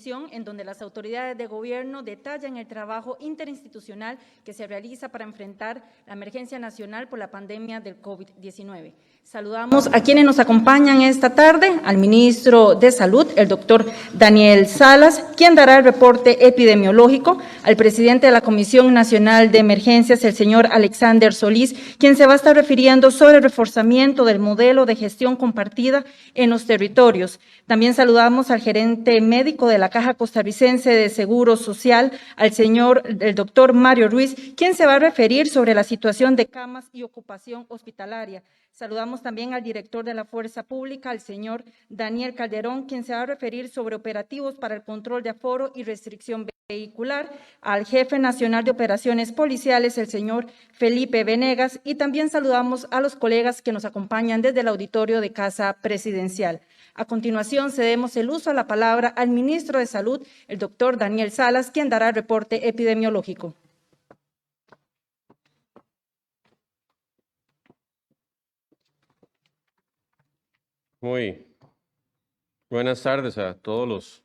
comisión en donde las autoridades de gobierno detallan el trabajo interinstitucional que se realiza para enfrentar la emergencia nacional por la pandemia del COVID-19. Saludamos a quienes nos acompañan esta tarde, al ministro de Salud, el doctor Daniel Salas, quien dará el reporte epidemiológico, al presidente de la Comisión Nacional de Emergencias, el señor Alexander Solís, quien se va a estar refiriendo sobre el reforzamiento del modelo de gestión compartida en los territorios. También saludamos al gerente médico de la Caja Costarricense de Seguro Social, el doctor Mario Ruiz, quien se va a referir sobre la situación de camas y ocupación hospitalaria. Saludamos también al director de la Fuerza Pública, el señor Daniel Calderón, quien se va a referir sobre operativos para el control de aforo y restricción vehicular, al jefe nacional de operaciones policiales, el señor Felipe Venegas, y también saludamos a los colegas que nos acompañan desde el auditorio de Casa Presidencial. A continuación, cedemos el uso a la palabra al ministro de Salud, el doctor Daniel Salas, quien dará el reporte epidemiológico. Muy buenas tardes a todos los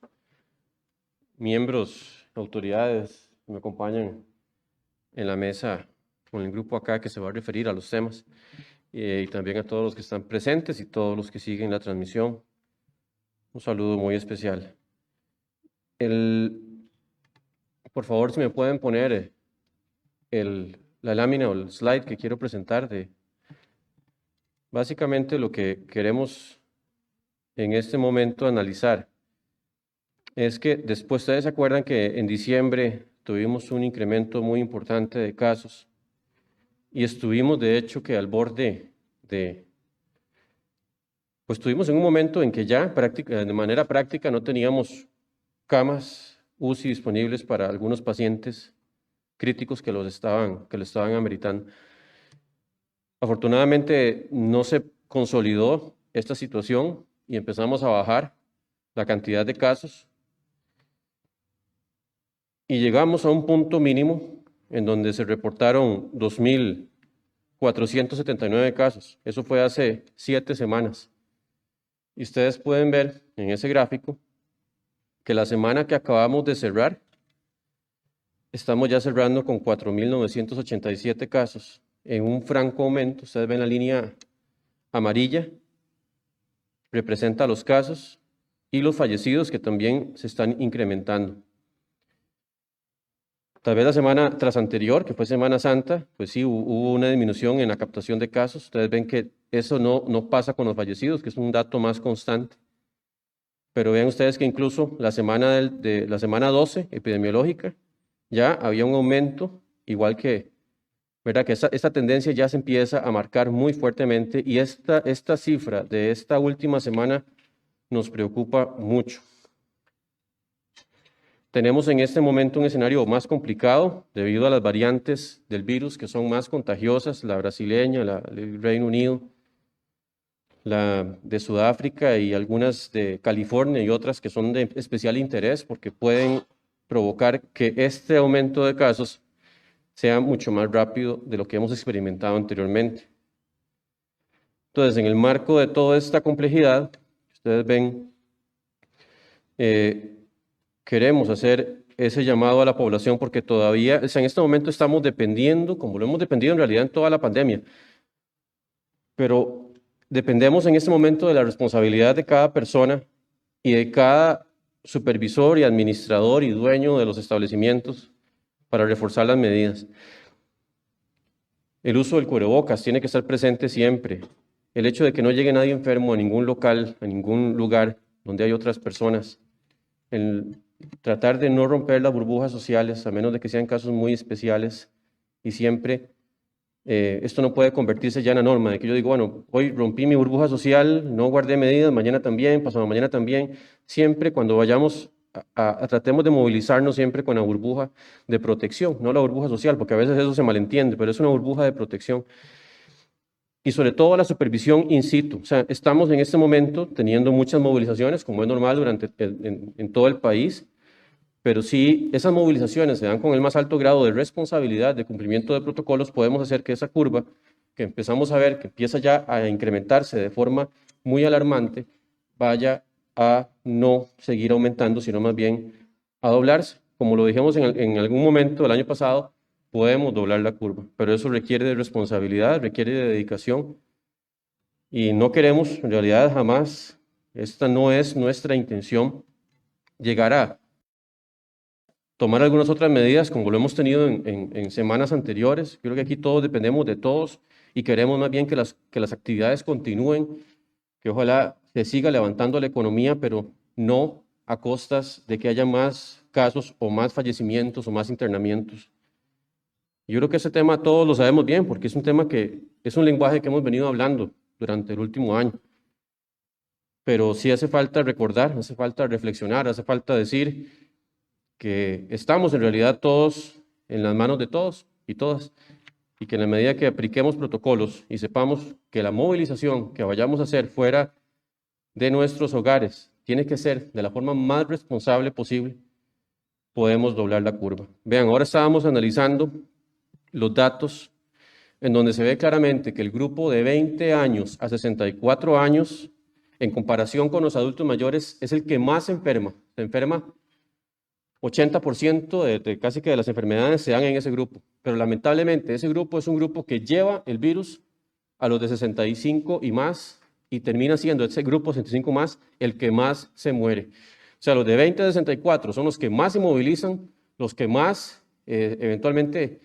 miembros, autoridades que me acompañan en la mesa con el grupo acá que se va a referir a los temas y también a todos los que están presentes y todos los que siguen la transmisión. Un saludo muy especial. Por favor, si me pueden poner la lámina o el slide que quiero presentar básicamente lo que queremos en este momento analizar es que después ustedes se acuerdan que en diciembre tuvimos un incremento muy importante de casos y estuvimos de hecho que al borde pues estuvimos en un momento en que ya de manera práctica no teníamos camas UCI disponibles para algunos pacientes críticos que lo estaban ameritando. Afortunadamente no se consolidó esta situación y empezamos a bajar la cantidad de casos y llegamos a un punto mínimo en donde se reportaron 2.479 casos. Eso fue hace 7 semanas. Y ustedes pueden ver en ese gráfico que la semana que acabamos de cerrar, estamos ya cerrando con 4.987 casos en un franco aumento. Ustedes ven la línea amarilla, representa los casos y los fallecidos que también se están incrementando. Tal vez la semana tras anterior, que fue Semana Santa, pues sí, hubo una disminución en la captación de casos. Ustedes ven que eso no pasa con los fallecidos, que es un dato más constante. Pero vean ustedes que incluso la semana la semana 12 epidemiológica ya había un aumento, igual que, ¿verdad? Que esta tendencia ya se empieza a marcar muy fuertemente y esta cifra de esta última semana nos preocupa mucho. Tenemos en este momento un escenario más complicado debido a las variantes del virus que son más contagiosas, la brasileña, la del Reino Unido, la de Sudáfrica y algunas de California y otras que son de especial interés porque pueden provocar que este aumento de casos sea mucho más rápido de lo que hemos experimentado anteriormente. Entonces, en el marco de toda esta complejidad, ustedes ven, queremos hacer ese llamado a la población porque todavía, en este momento estamos dependiendo, como lo hemos dependido en realidad en toda la pandemia, pero dependemos en este momento de la responsabilidad de cada persona y de cada supervisor y administrador y dueño de los establecimientos para reforzar las medidas. El uso del cubrebocas tiene que estar presente siempre. El hecho de que no llegue nadie enfermo a ningún local, a ningún lugar donde hay otras personas. El tratar de no romper las burbujas sociales, a menos de que sean casos muy especiales. Y siempre, esto no puede convertirse ya en la norma, de que yo digo, bueno, hoy rompí mi burbuja social, no guardé medidas, mañana también, pasado mañana también. Siempre cuando vayamos tratemos de movilizarnos siempre con la burbuja de protección, no la burbuja social, porque a veces eso se malentiende, pero es una burbuja de protección. Y sobre todo la supervisión in situ. O sea, estamos en este momento teniendo muchas movilizaciones, como es normal en todo el país, pero si esas movilizaciones se dan con el más alto grado de responsabilidad, de cumplimiento de protocolos, podemos hacer que esa curva, que empezamos a ver que empieza ya a incrementarse de forma muy alarmante, vaya a no seguir aumentando, sino más bien a doblarse. Como lo dijimos en algún momento del año pasado, podemos doblar la curva, pero eso requiere de responsabilidad, requiere de dedicación y no queremos, en realidad jamás, esta no es nuestra intención, llegar a tomar algunas otras medidas como lo hemos tenido en semanas anteriores. Creo que aquí todos dependemos de todos y queremos más bien que las actividades continúen, que ojalá se siga levantando la economía, pero no a costas de que haya más casos o más fallecimientos o más internamientos. Yo creo que ese tema todos lo sabemos bien, porque es un tema que es un lenguaje que hemos venido hablando durante el último año. Pero sí hace falta recordar, hace falta reflexionar, hace falta decir que estamos en realidad todos en las manos de todos y todas, y que en la medida que apliquemos protocolos y sepamos que la movilización que vayamos a hacer fuera de nuestros hogares tiene que ser de la forma más responsable posible, podemos doblar la curva. Vean, ahora estábamos analizando los datos en donde se ve claramente que el grupo de 20 años a 64 años, en comparación con los adultos mayores, es el que más se enferma. Se enferma 80% de casi que de las enfermedades se dan en ese grupo. Pero lamentablemente ese grupo es un grupo que lleva el virus a los de 65 y más y termina siendo ese grupo 65 más el que más se muere. O sea, los de 20 a 64 son los que más se movilizan, los que más eventualmente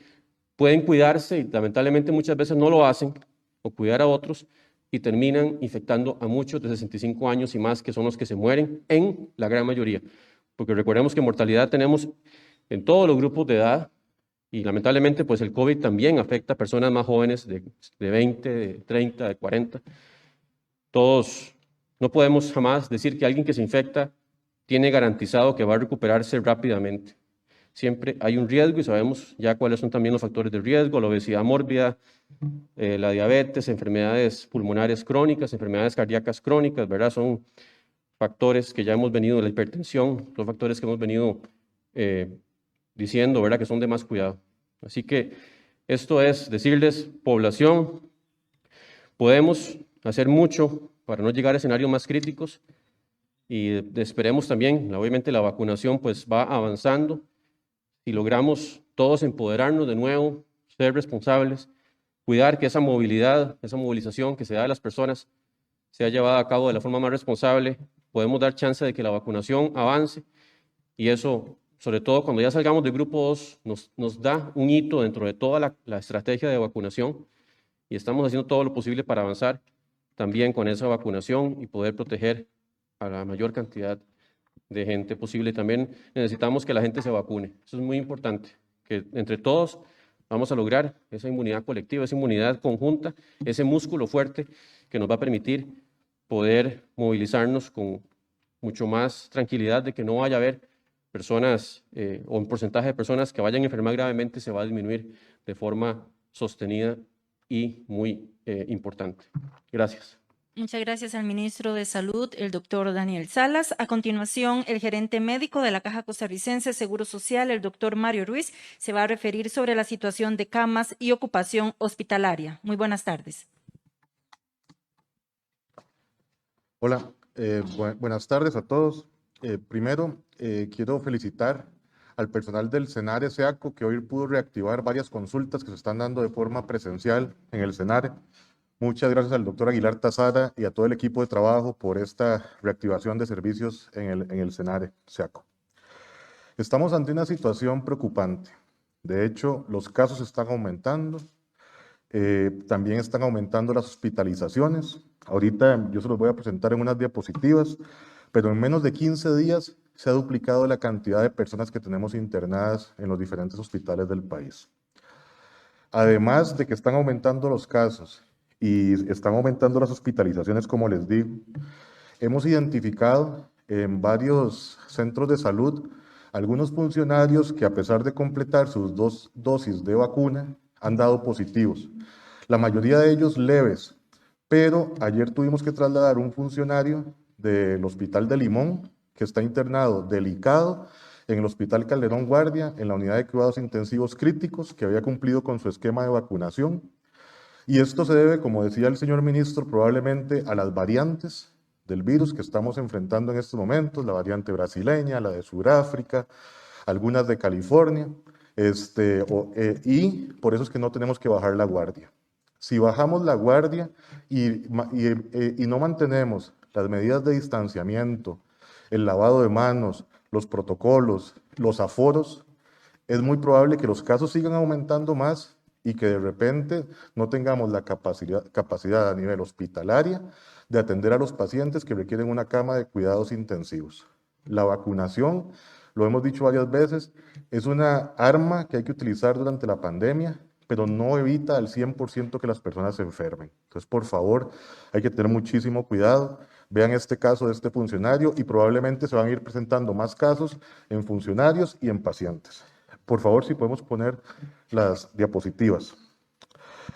pueden cuidarse y lamentablemente muchas veces no lo hacen o cuidar a otros y terminan infectando a muchos de 65 años y más, que son los que se mueren en la gran mayoría. Porque recordemos que mortalidad tenemos en todos los grupos de edad y lamentablemente pues el COVID también afecta a personas más jóvenes de 20, de 30, de 40. Todos, no podemos jamás decir que alguien que se infecta tiene garantizado que va a recuperarse rápidamente. Siempre hay un riesgo y sabemos ya cuáles son también los factores de riesgo: la obesidad mórbida, la diabetes, enfermedades pulmonares crónicas, enfermedades cardíacas crónicas, ¿verdad? Son factores que ya hemos venido, la hipertensión, son factores que hemos venido diciendo, ¿verdad?, que son de más cuidado. Así que esto es decirles, población, podemos hacer mucho para no llegar a escenarios más críticos y esperemos también, obviamente la vacunación pues va avanzando y logramos todos empoderarnos de nuevo, ser responsables, cuidar que esa movilidad, esa movilización que se da de las personas sea llevada a cabo de la forma más responsable. Podemos dar chance de que la vacunación avance y eso, sobre todo cuando ya salgamos del grupo 2, nos da un hito dentro de toda la estrategia de vacunación y estamos haciendo todo lo posible para avanzar también con esa vacunación y poder proteger a la mayor cantidad de gente posible. También necesitamos que la gente se vacune. Eso es muy importante, que entre todos vamos a lograr esa inmunidad colectiva, esa inmunidad conjunta, ese músculo fuerte que nos va a permitir poder movilizarnos con mucho más tranquilidad de que no vaya a haber personas o un porcentaje de personas que vayan a enfermar gravemente se va a disminuir de forma sostenida y muy importante. Gracias. Muchas gracias al ministro de Salud, el doctor Daniel Salas. A continuación, el gerente médico de la Caja Costarricense de Seguro Social, el doctor Mario Ruiz, se va a referir sobre la situación de camas y ocupación hospitalaria. Muy buenas tardes. Hola, buenas tardes a todos. Primero, quiero felicitar al personal del Senare SEACO que hoy pudo reactivar varias consultas que se están dando de forma presencial en el Senare. Muchas gracias al doctor Aguilar Tazara y a todo el equipo de trabajo por esta reactivación de servicios en el Senare SEACO. Estamos ante una situación preocupante. De hecho, los casos están aumentando. También están aumentando las hospitalizaciones. Ahorita yo se los voy a presentar en unas diapositivas, pero en menos de 15 días se ha duplicado la cantidad de personas que tenemos internadas en los diferentes hospitales del país. Además de que están aumentando los casos y están aumentando las hospitalizaciones, como les digo, hemos identificado en varios centros de salud algunos funcionarios que, a pesar de completar sus 2 dosis de vacuna, han dado positivos. La mayoría de ellos leves, pero ayer tuvimos que trasladar un funcionario del Hospital de Limón que está internado delicado en el Hospital Calderón Guardia, en la unidad de cuidados intensivos críticos, que había cumplido con su esquema de vacunación. Y esto se debe, como decía el señor ministro, probablemente a las variantes del virus que estamos enfrentando en estos momentos, la variante brasileña, la de Sudáfrica, algunas de California, y por eso es que no tenemos que bajar la guardia. Si bajamos la guardia y no mantenemos las medidas de distanciamiento, el lavado de manos, los protocolos, los aforos, es muy probable que los casos sigan aumentando más y que de repente no tengamos la capacidad a nivel hospitalaria de atender a los pacientes que requieren una cama de cuidados intensivos. La vacunación, lo hemos dicho varias veces, es una arma que hay que utilizar durante la pandemia, pero no evita al 100% que las personas se enfermen. Entonces, por favor, hay que tener muchísimo cuidado. Vean este caso de este funcionario y probablemente se van a ir presentando más casos en funcionarios y en pacientes. Por favor, si podemos poner las diapositivas.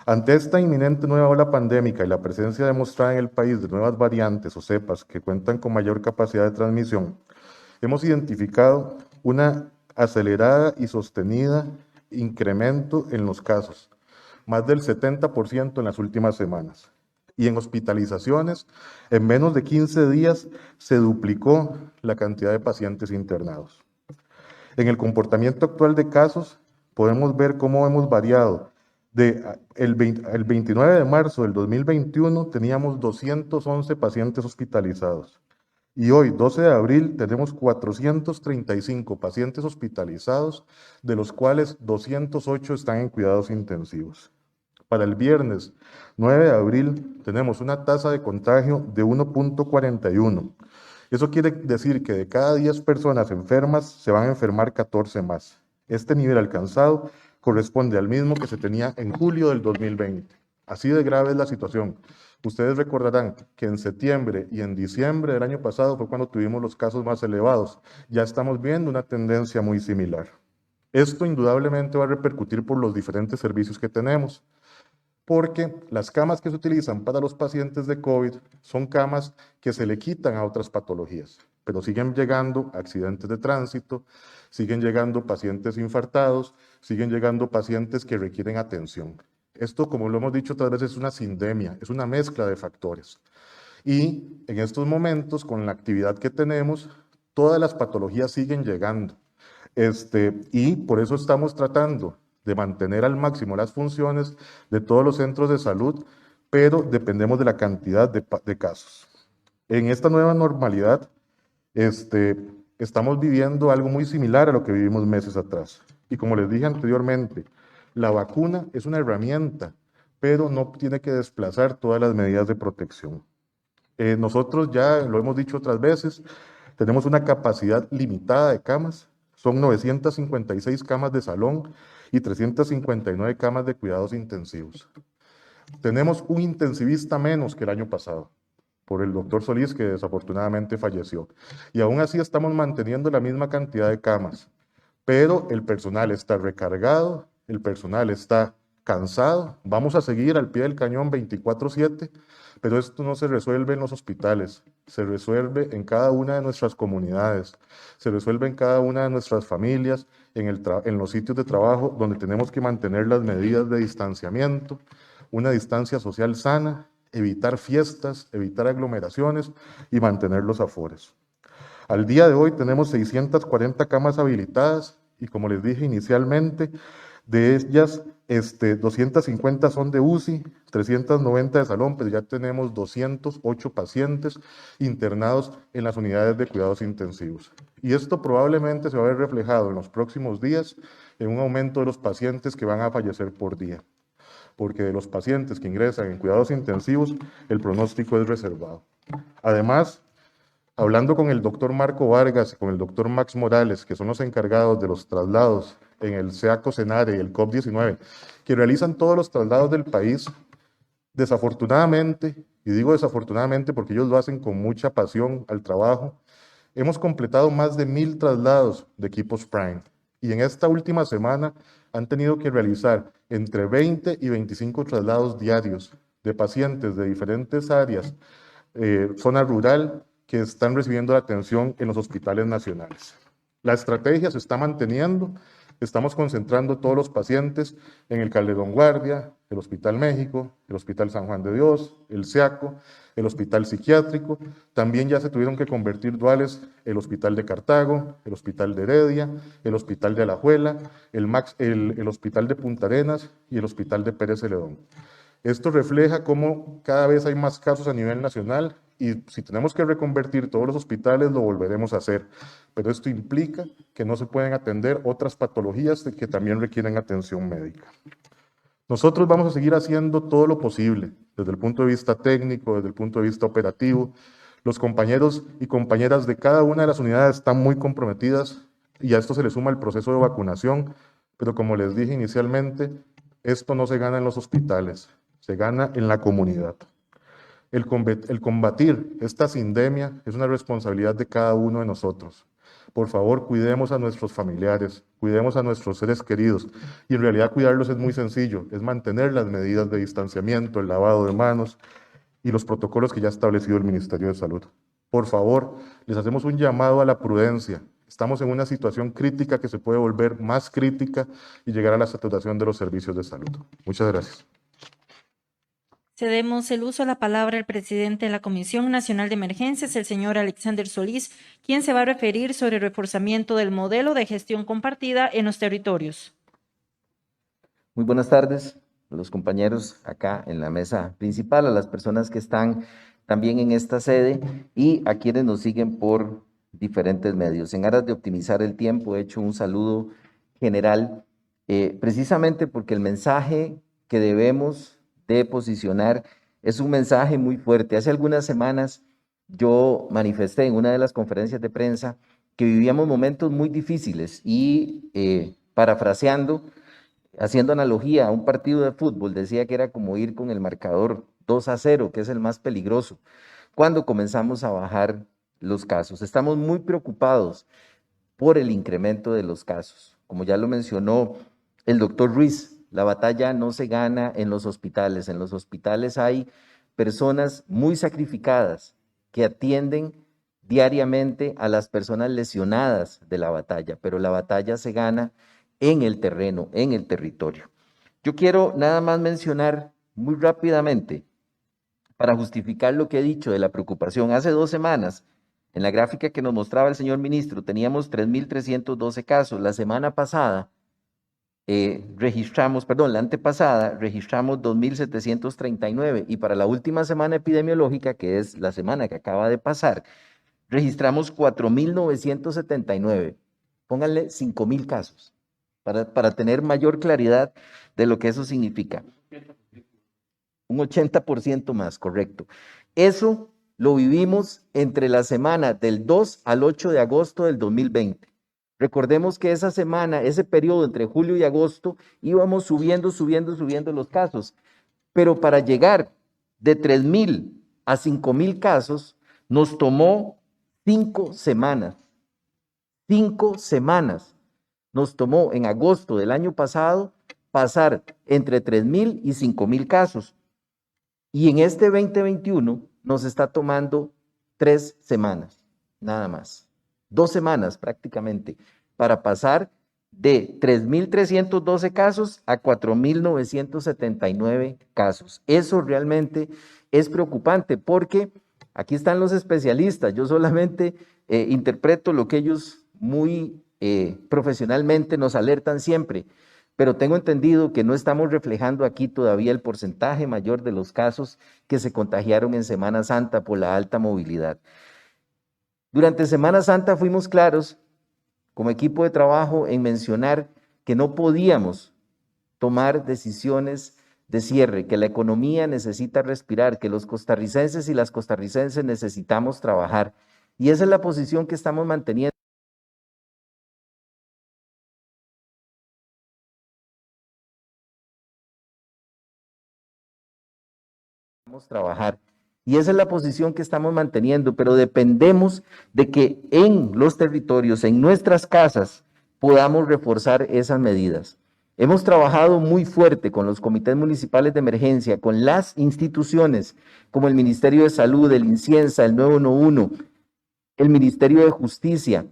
Ante esta inminente nueva ola pandémica y la presencia demostrada en el país de nuevas variantes o cepas que cuentan con mayor capacidad de transmisión, hemos identificado una acelerada y sostenida incremento en los casos, más del 70% en las últimas semanas. Y en hospitalizaciones, en menos de 15 días se duplicó la cantidad de pacientes internados. En el comportamiento actual de casos, podemos ver cómo hemos variado. El 29 de marzo del 2021 teníamos 211 pacientes hospitalizados. Y hoy, 12 de abril, tenemos 435 pacientes hospitalizados, de los cuales 208 están en cuidados intensivos. Para el viernes 9 de abril tenemos una tasa de contagio de 1.41. Eso quiere decir que de cada 10 personas enfermas se van a enfermar 14 más. Este nivel alcanzado corresponde al mismo que se tenía en julio del 2020. Así de grave es la situación. Ustedes recordarán que en septiembre y en diciembre del año pasado fue cuando tuvimos los casos más elevados. Ya estamos viendo una tendencia muy similar. Esto indudablemente va a repercutir por los diferentes servicios que tenemos, porque las camas que se utilizan para los pacientes de COVID son camas que se le quitan a otras patologías, pero siguen llegando accidentes de tránsito, siguen llegando pacientes infartados, siguen llegando pacientes que requieren atención. Esto, como lo hemos dicho otras veces, es una sindemia, es una mezcla de factores. Y en estos momentos, con la actividad que tenemos, todas las patologías siguen llegando. Y por eso estamos tratando de mantener al máximo las funciones de todos los centros de salud, pero dependemos de la cantidad de casos. En esta nueva normalidad, estamos viviendo algo muy similar a lo que vivimos meses atrás. Y como les dije anteriormente, la vacuna es una herramienta, pero no tiene que desplazar todas las medidas de protección. Nosotros ya lo hemos dicho otras veces, tenemos una capacidad limitada de camas, son 956 camas de salón y 359 camas de cuidados intensivos. Tenemos un intensivista menos que el año pasado, por el doctor Solís, que desafortunadamente falleció. Y aún así estamos manteniendo la misma cantidad de camas, pero el personal está recargado, el personal está cansado. Vamos a seguir al pie del cañón 24/7, pero esto no se resuelve en los hospitales, se resuelve en cada una de nuestras comunidades, se resuelve en cada una de nuestras familias, en los sitios de trabajo donde tenemos que mantener las medidas de distanciamiento, una distancia social sana, evitar fiestas, evitar aglomeraciones y mantener los aforos. Al día de hoy tenemos 640 camas habilitadas y, como les dije inicialmente, de ellas 250 son de UCI, 390 de salón, pero ya tenemos 208 pacientes internados en las unidades de cuidados intensivos. Y esto probablemente se va a ver reflejado en los próximos días en un aumento de los pacientes que van a fallecer por día, porque de los pacientes que ingresan en cuidados intensivos, el pronóstico es reservado. Además, hablando con el doctor Marco Vargas y con el doctor Max Morales, que son los encargados de los traslados en el SEACO Senare y el COP19, que realizan todos los traslados del país, desafortunadamente, y digo desafortunadamente porque ellos lo hacen con mucha pasión al trabajo, hemos completado más de 1000 traslados de equipos Prime. Y en esta última semana han tenido que realizar entre 20 y 25 traslados diarios de pacientes de diferentes áreas, zona rural, que están recibiendo la atención en los hospitales nacionales. La estrategia se está manteniendo, Estamos concentrando todos los pacientes en el Calderón Guardia, el Hospital México, el Hospital San Juan de Dios, el SEACO, el Hospital Psiquiátrico. También ya se tuvieron que convertir duales el Hospital de Cartago, el Hospital de Heredia, el Hospital de Alajuela, el Hospital de Punta Arenas y el Hospital de Pérez Celedón. Esto refleja cómo cada vez hay más casos a nivel nacional y si tenemos que reconvertir todos los hospitales lo volveremos a hacer. Pero esto implica que no se pueden atender otras patologías que también requieren atención médica. Nosotros vamos a seguir haciendo todo lo posible, desde el punto de vista técnico, desde el punto de vista operativo. Los compañeros y compañeras de cada una de las unidades están muy comprometidas y a esto se le suma el proceso de vacunación, pero como les dije inicialmente, esto no se gana en los hospitales, se gana en la comunidad. El combatir esta sindemia es una responsabilidad de cada uno de nosotros. Por favor, cuidemos a nuestros familiares, cuidemos a nuestros seres queridos. Y en realidad cuidarlos es muy sencillo, es mantener las medidas de distanciamiento, el lavado de manos y los protocolos que ya ha establecido el Ministerio de Salud. Por favor, les hacemos un llamado a la prudencia. Estamos en una situación crítica que se puede volver más crítica y llegar a la saturación de los servicios de salud. Muchas gracias. Cedemos el uso de la palabra al presidente de la Comisión Nacional de Emergencias, el señor Alexander Solís, quien se va a referir sobre el reforzamiento del modelo de gestión compartida en los territorios. Muy buenas tardes a los compañeros acá en la mesa principal, a las personas que están también en esta sede y a quienes nos siguen por diferentes medios. En aras de optimizar el tiempo, he hecho un saludo general, precisamente porque el mensaje que debemos de posicionar es un mensaje muy fuerte. Hace algunas semanas yo manifesté en una de las conferencias de prensa que vivíamos momentos muy difíciles y parafraseando, haciendo analogía a un partido de fútbol, decía que era como ir con el marcador 2-0, que es el más peligroso, cuando comenzamos a bajar los casos. Estamos muy preocupados por el incremento de los casos. Como ya lo mencionó el doctor Ruiz, la batalla no se gana en los hospitales. En los hospitales hay personas muy sacrificadas que atienden diariamente a las personas lesionadas de la batalla, pero la batalla se gana en el terreno, en el territorio. Yo quiero nada más mencionar muy rápidamente, para justificar lo que he dicho de la preocupación. Hace 2 semanas, en la gráfica que nos mostraba el señor ministro, teníamos 3.312 casos. La semana pasada, la antepasada, registramos 2.739 y para la última semana epidemiológica, que es la semana que acaba de pasar, registramos 4.979. Pónganle 5.000 casos para tener mayor claridad de lo que eso significa. Un 80% más, correcto. Eso lo vivimos entre la semana del 2 al 8 de agosto del 2020. Recordemos que esa semana, ese periodo entre julio y agosto, íbamos subiendo los casos. Pero para llegar de 3.000 a 5.000 casos, nos tomó 5 semanas. 5 semanas nos tomó en agosto del año pasado pasar entre 3.000 y 5.000 casos. Y en este 2021 nos está tomando 3 semanas, nada más. 2 semanas prácticamente, para pasar de 3.312 casos a 4.979 casos. Eso realmente es preocupante porque aquí están los especialistas. Yo solamente interpreto lo que ellos muy profesionalmente nos alertan siempre, pero tengo entendido que no estamos reflejando aquí todavía el porcentaje mayor de los casos que se contagiaron en Semana Santa por la alta movilidad. Durante Semana Santa fuimos claros, como equipo de trabajo, en mencionar que no podíamos tomar decisiones de cierre, que la economía necesita respirar, que los costarricenses y las costarricenses necesitamos trabajar. Y esa es la posición que estamos manteniendo. Trabajar. Y esa es la posición que estamos manteniendo, pero dependemos de que en los territorios, en nuestras casas, podamos reforzar esas medidas. Hemos trabajado muy fuerte con los comités municipales de emergencia, con las instituciones como el Ministerio de Salud, el INCIENSA, el 911, el Ministerio de Justicia,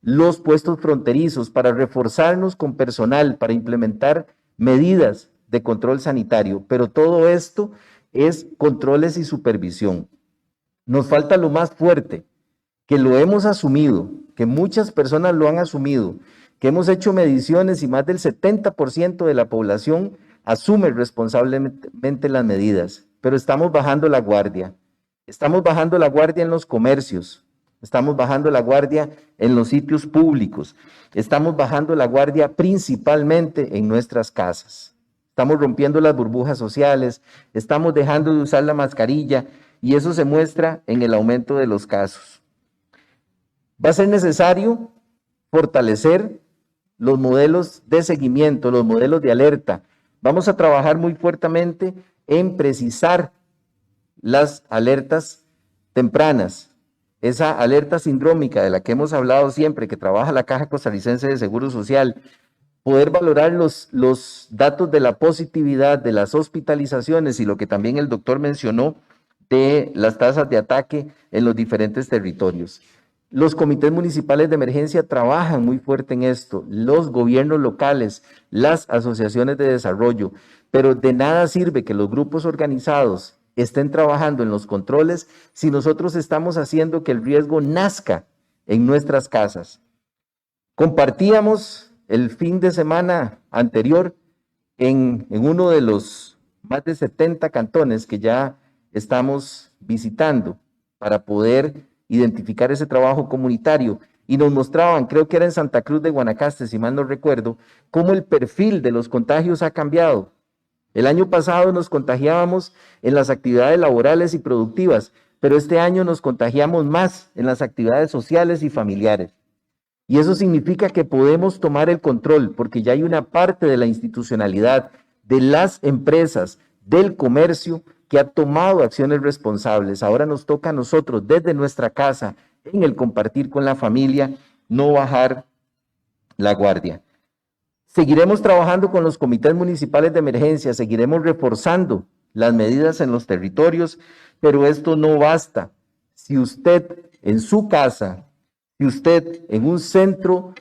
los puestos fronterizos, para reforzarnos con personal, para implementar medidas de control sanitario, pero todo esto es controles y supervisión. Nos falta lo más fuerte, que lo hemos asumido, que muchas personas lo han asumido, que hemos hecho mediciones y más del 70% de la población asume responsablemente las medidas, pero estamos bajando la guardia. Estamos bajando la guardia en los comercios, estamos bajando la guardia en los sitios públicos, estamos bajando la guardia principalmente en nuestras casas. Estamos rompiendo las burbujas sociales, estamos dejando de usar la mascarilla y eso se muestra en el aumento de los casos. Va a ser necesario fortalecer los modelos de seguimiento, los modelos de alerta. Vamos a trabajar muy fuertemente en precisar las alertas tempranas, esa alerta sindrómica de la que hemos hablado siempre, que trabaja la Caja Costarricense de Seguro Social, poder valorar los datos de la positividad, de las hospitalizaciones y lo que también el doctor mencionó de las tasas de ataque en los diferentes territorios. Los comités municipales de emergencia trabajan muy fuerte en esto, los gobiernos locales, las asociaciones de desarrollo, pero de nada sirve que los grupos organizados estén trabajando en los controles si nosotros estamos haciendo que el riesgo nazca en nuestras casas. Compartíamos el fin de semana anterior en uno de los más de 70 cantones que ya estamos visitando para poder identificar ese trabajo comunitario y nos mostraban, creo que era en Santa Cruz de Guanacaste, si mal no recuerdo, cómo el perfil de los contagios ha cambiado. El año pasado nos contagiábamos en las actividades laborales y productivas, pero este año nos contagiamos más en las actividades sociales y familiares. Y eso significa que podemos tomar el control, porque ya hay una parte de la institucionalidad, de las empresas, del comercio, que ha tomado acciones responsables. Ahora nos toca a nosotros, desde nuestra casa, en el compartir con la familia, no bajar la guardia. Seguiremos trabajando con los comités municipales de emergencia, seguiremos reforzando las medidas en los territorios, pero esto no basta. Si usted en su casa, si usted en un centro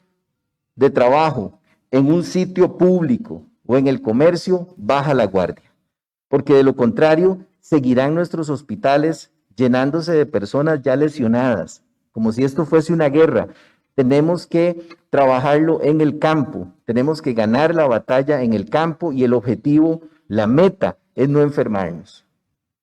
de trabajo, en un sitio público o en el comercio, baja la guardia, porque de lo contrario seguirán nuestros hospitales llenándose de personas ya lesionadas, como si esto fuese una guerra. Tenemos que trabajarlo en el campo, tenemos que ganar la batalla en el campo y el objetivo, la meta, es no enfermarnos,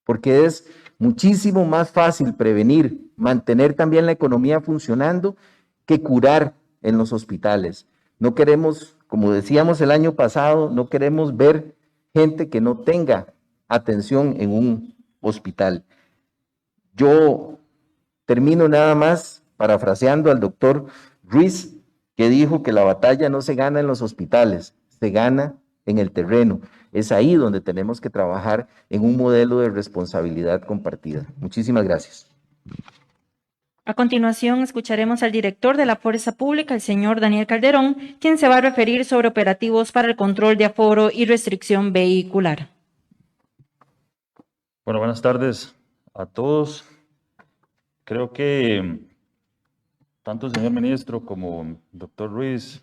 porque es muchísimo más fácil prevenir, mantener también la economía funcionando que curar en los hospitales. No queremos, como decíamos el año pasado, no queremos ver gente que no tenga atención en un hospital. Yo termino nada más parafraseando al doctor Ruiz, que dijo que la batalla no se gana en los hospitales, se gana en el terreno. Es ahí donde tenemos que trabajar en un modelo de responsabilidad compartida. Muchísimas gracias. A continuación, escucharemos al director de la Fuerza Pública, el señor Daniel Calderón, quien se va a referir sobre operativos para el control de aforo y restricción vehicular. Bueno, buenas tardes a todos. Creo que tanto el señor ministro como el doctor Ruiz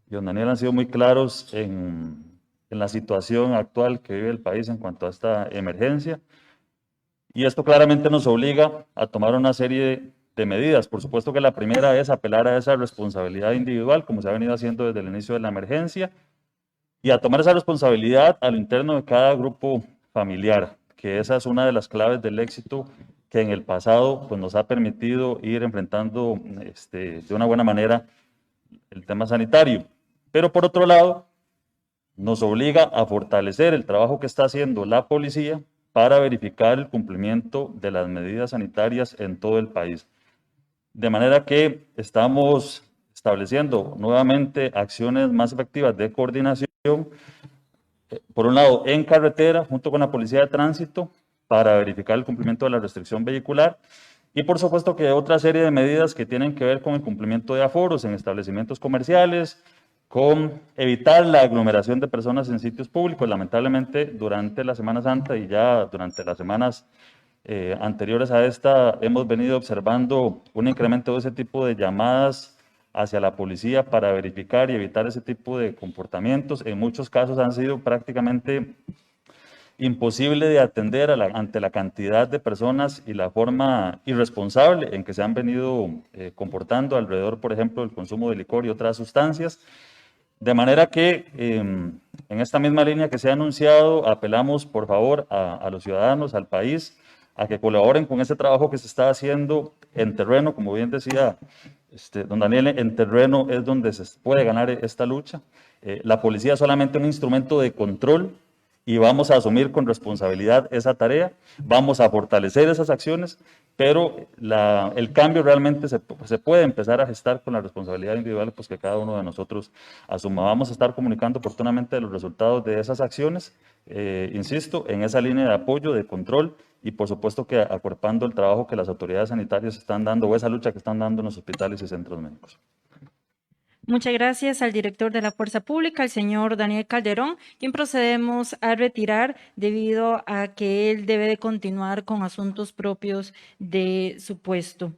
y don Daniel han sido muy claros en la situación actual que vive el país en cuanto a esta emergencia. Y esto claramente nos obliga a tomar una serie de medidas. Por supuesto que la primera es apelar a esa responsabilidad individual, como se ha venido haciendo desde el inicio de la emergencia, y a tomar esa responsabilidad a lo interno de cada grupo familiar, que esa es una de las claves del éxito que en el pasado pues, nos ha permitido ir enfrentando de una buena manera el tema sanitario. Pero por otro lado, nos obliga a fortalecer el trabajo que está haciendo la policía para verificar el cumplimiento de las medidas sanitarias en todo el país. De manera que estamos estableciendo nuevamente acciones más efectivas de coordinación, por un lado en carretera, junto con la Policía de Tránsito, para verificar el cumplimiento de la restricción vehicular, y por supuesto que otra serie de medidas que tienen que ver con el cumplimiento de aforos en establecimientos comerciales, con evitar la aglomeración de personas en sitios públicos. Lamentablemente, durante la Semana Santa y ya durante las semanas anteriores a esta, hemos venido observando un incremento de ese tipo de llamadas hacia la policía para verificar y evitar ese tipo de comportamientos. En muchos casos han sido prácticamente imposible de atender ante la cantidad de personas y la forma irresponsable en que se han venido comportando alrededor, por ejemplo, del consumo de licor y otras sustancias. De manera que en esta misma línea que se ha anunciado, apelamos por favor a los ciudadanos, al país, a que colaboren con ese trabajo que se está haciendo en terreno. Como bien decía don Daniel, en terreno es donde se puede ganar esta lucha. La policía es solamente un instrumento de control y vamos a asumir con responsabilidad esa tarea, vamos a fortalecer esas acciones, pero el cambio realmente se puede empezar a gestar con la responsabilidad individual pues, que cada uno de nosotros asuma. Vamos a estar comunicando oportunamente los resultados de esas acciones, insisto, en esa línea de apoyo, de control, y por supuesto que acuerpando el trabajo que las autoridades sanitarias están dando, o esa lucha que están dando en los hospitales y centros médicos. Muchas gracias al director de la Fuerza Pública, el señor Daniel Calderón, quien procedemos a retirar debido a que él debe de continuar con asuntos propios de su puesto.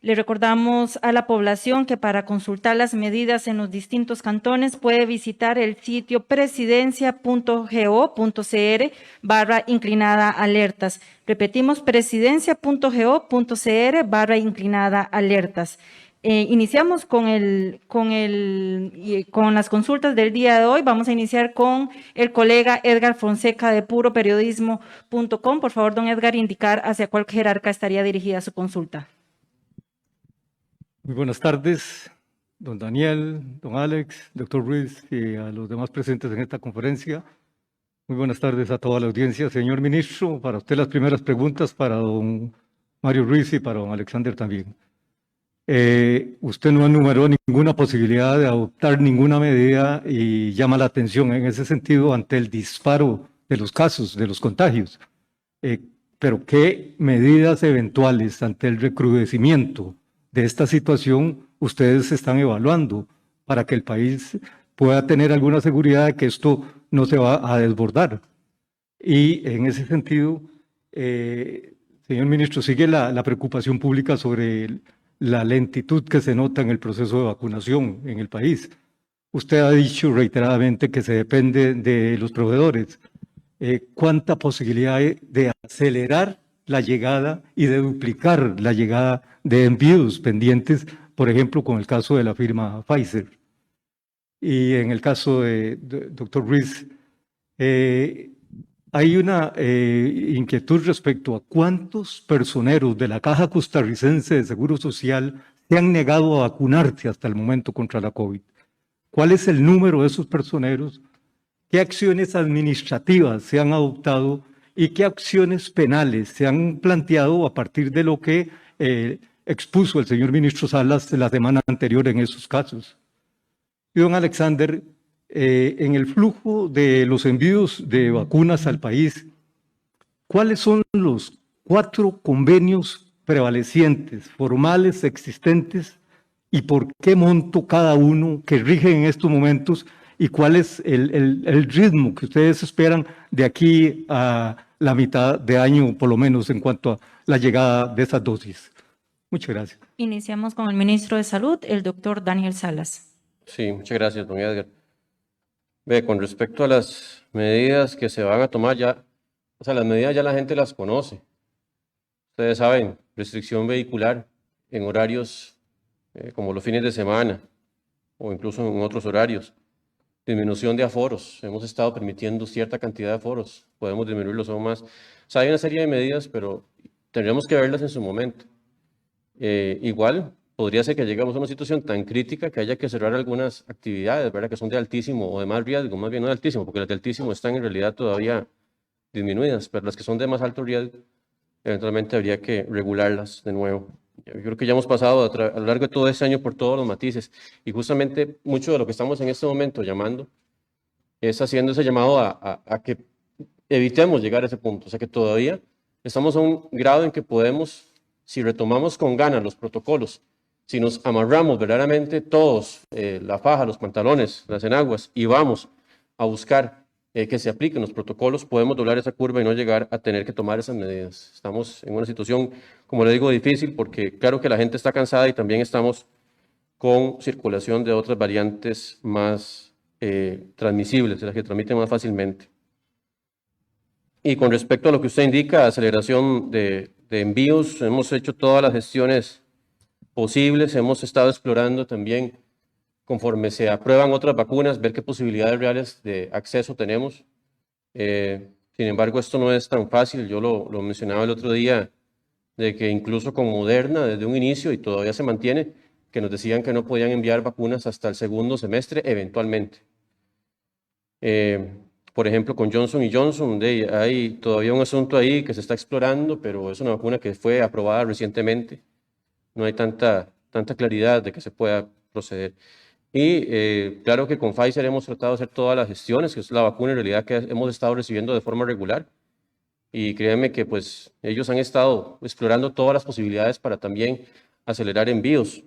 Le recordamos a la población que para consultar las medidas en los distintos cantones puede visitar el sitio presidencia.go.cr/inclinada-alertas. Repetimos, presidencia.go.cr/inclinada-alertas. Iniciamos con las consultas del día de hoy. Vamos a iniciar con el colega Edgar Fonseca de puroperiodismo.com. Por favor, don Edgar, indicar hacia cuál jerarca estaría dirigida su consulta. Muy buenas tardes, don Daniel, don Alex, doctor Ruiz y a los demás presentes en esta conferencia. Muy buenas tardes a toda la audiencia. Señor ministro, para usted las primeras preguntas, para don Mario Ruiz y para don Alexander también. Usted no enumeró ninguna posibilidad de adoptar ninguna medida y llama la atención en ese sentido ante el disparo de los casos, de los contagios. Pero ¿qué medidas eventuales ante el recrudecimiento de esta situación ustedes están evaluando para que el país pueda tener alguna seguridad de que esto no se va a desbordar? Y en ese sentido, señor ministro, sigue la preocupación pública sobre la lentitud que se nota en el proceso de vacunación en el país. Usted ha dicho reiteradamente que se depende de los proveedores. ¿Cuánta posibilidad hay de acelerar la llegada y de duplicar la llegada de envíos pendientes, por ejemplo, con el caso de la firma Pfizer? Y en el caso de doctor Ruiz, hay una inquietud respecto a cuántos personeros de la Caja Costarricense de Seguro Social se han negado a vacunarse hasta el momento contra la COVID. ¿Cuál es el número de esos personeros? ¿Qué acciones administrativas se han adoptado y qué acciones penales se han planteado a partir de lo que expuso el señor ministro Salas la semana anterior en esos casos? Y don Alexander, en el flujo de los envíos de vacunas al país, ¿cuáles son los 4 convenios prevalecientes, formales, existentes, y por qué monto cada uno que rige en estos momentos, y cuál es el ritmo que ustedes esperan de aquí a la mitad de año, por lo menos en cuanto a la llegada de esas dosis? Muchas gracias. Iniciamos con el ministro de Salud, el doctor Daniel Salas. Sí, muchas gracias, don Edgar. Con respecto a las medidas que se van a tomar ya, las medidas ya la gente las conoce. Ustedes saben, restricción vehicular en horarios como los fines de semana o incluso en otros horarios. Disminución de aforos. Hemos estado permitiendo cierta cantidad de aforos. Podemos disminuirlos aún más. Hay una serie de medidas, pero tendríamos que verlas en su momento. Igual, podría ser que lleguemos a una situación tan crítica que haya que cerrar algunas actividades, ¿verdad? Que son de altísimo o de más riesgo, más bien no de altísimo, porque las de altísimo están en realidad todavía disminuidas, pero las que son de más alto riesgo, eventualmente habría que regularlas de nuevo. Yo creo que ya hemos pasado a lo largo de todo este año por todos los matices, y justamente mucho de lo que estamos en este momento llamando es haciendo ese llamado a que evitemos llegar a ese punto, o sea que todavía estamos a un grado en que podemos, si retomamos con ganas los protocolos, si nos amarramos verdaderamente todos, la faja, los pantalones, las enaguas, y vamos a buscar que se apliquen los protocolos, podemos doblar esa curva y no llegar a tener que tomar esas medidas. Estamos en una situación, como le digo, difícil, porque claro que la gente está cansada y también estamos con circulación de otras variantes más transmisibles, las que transmiten más fácilmente. Y con respecto a lo que usted indica, aceleración de envíos, hemos hecho todas las gestiones posibles, hemos estado explorando también, conforme se aprueban otras vacunas, ver qué posibilidades reales de acceso tenemos. Sin embargo, esto no es tan fácil. Yo lo mencionaba el otro día, de que incluso con Moderna, desde un inicio, y todavía se mantiene, que nos decían que no podían enviar vacunas hasta el segundo semestre, eventualmente. Por ejemplo, con Johnson & Johnson, hay todavía un asunto ahí que se está explorando, pero es una vacuna que fue aprobada recientemente. No hay tanta claridad de que se pueda proceder. Y claro que con Pfizer hemos tratado de hacer todas las gestiones, que es la vacuna en realidad que hemos estado recibiendo de forma regular. Y créanme que pues ellos han estado explorando todas las posibilidades para también acelerar envíos.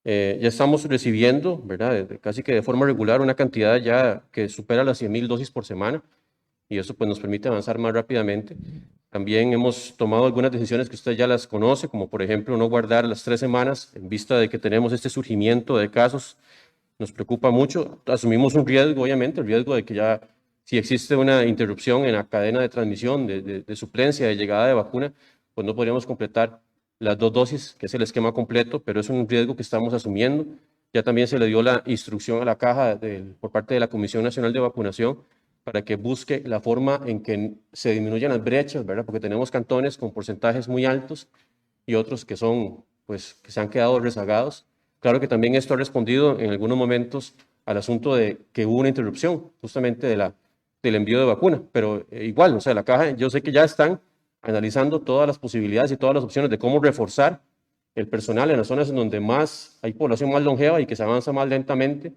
Ya estamos recibiendo, ¿verdad? Casi que de forma regular una cantidad ya que supera las 100,000 dosis por semana, y eso pues nos permite avanzar más rápidamente. También hemos tomado algunas decisiones que usted ya las conoce, como por ejemplo no guardar las 3 semanas en vista de que tenemos este surgimiento de casos. Nos preocupa mucho, asumimos un riesgo, obviamente, el riesgo de que ya si existe una interrupción en la cadena de transmisión, de suplencia, de llegada de vacuna, pues no podríamos completar las 2 dosis, que es el esquema completo, pero es un riesgo que estamos asumiendo. Ya también se le dio la instrucción a la caja por parte de la Comisión Nacional de Vacunación para que busque la forma en que se disminuyan las brechas, ¿verdad? Porque tenemos cantones con porcentajes muy altos y otros que son, pues, que se han quedado rezagados. Claro que también esto ha respondido en algunos momentos al asunto de que hubo una interrupción justamente del envío de vacuna, pero igual, o sea, la caja, yo sé que ya están analizando todas las posibilidades y todas las opciones de cómo reforzar el personal en las zonas en donde más hay población más longeva y que se avanza más lentamente,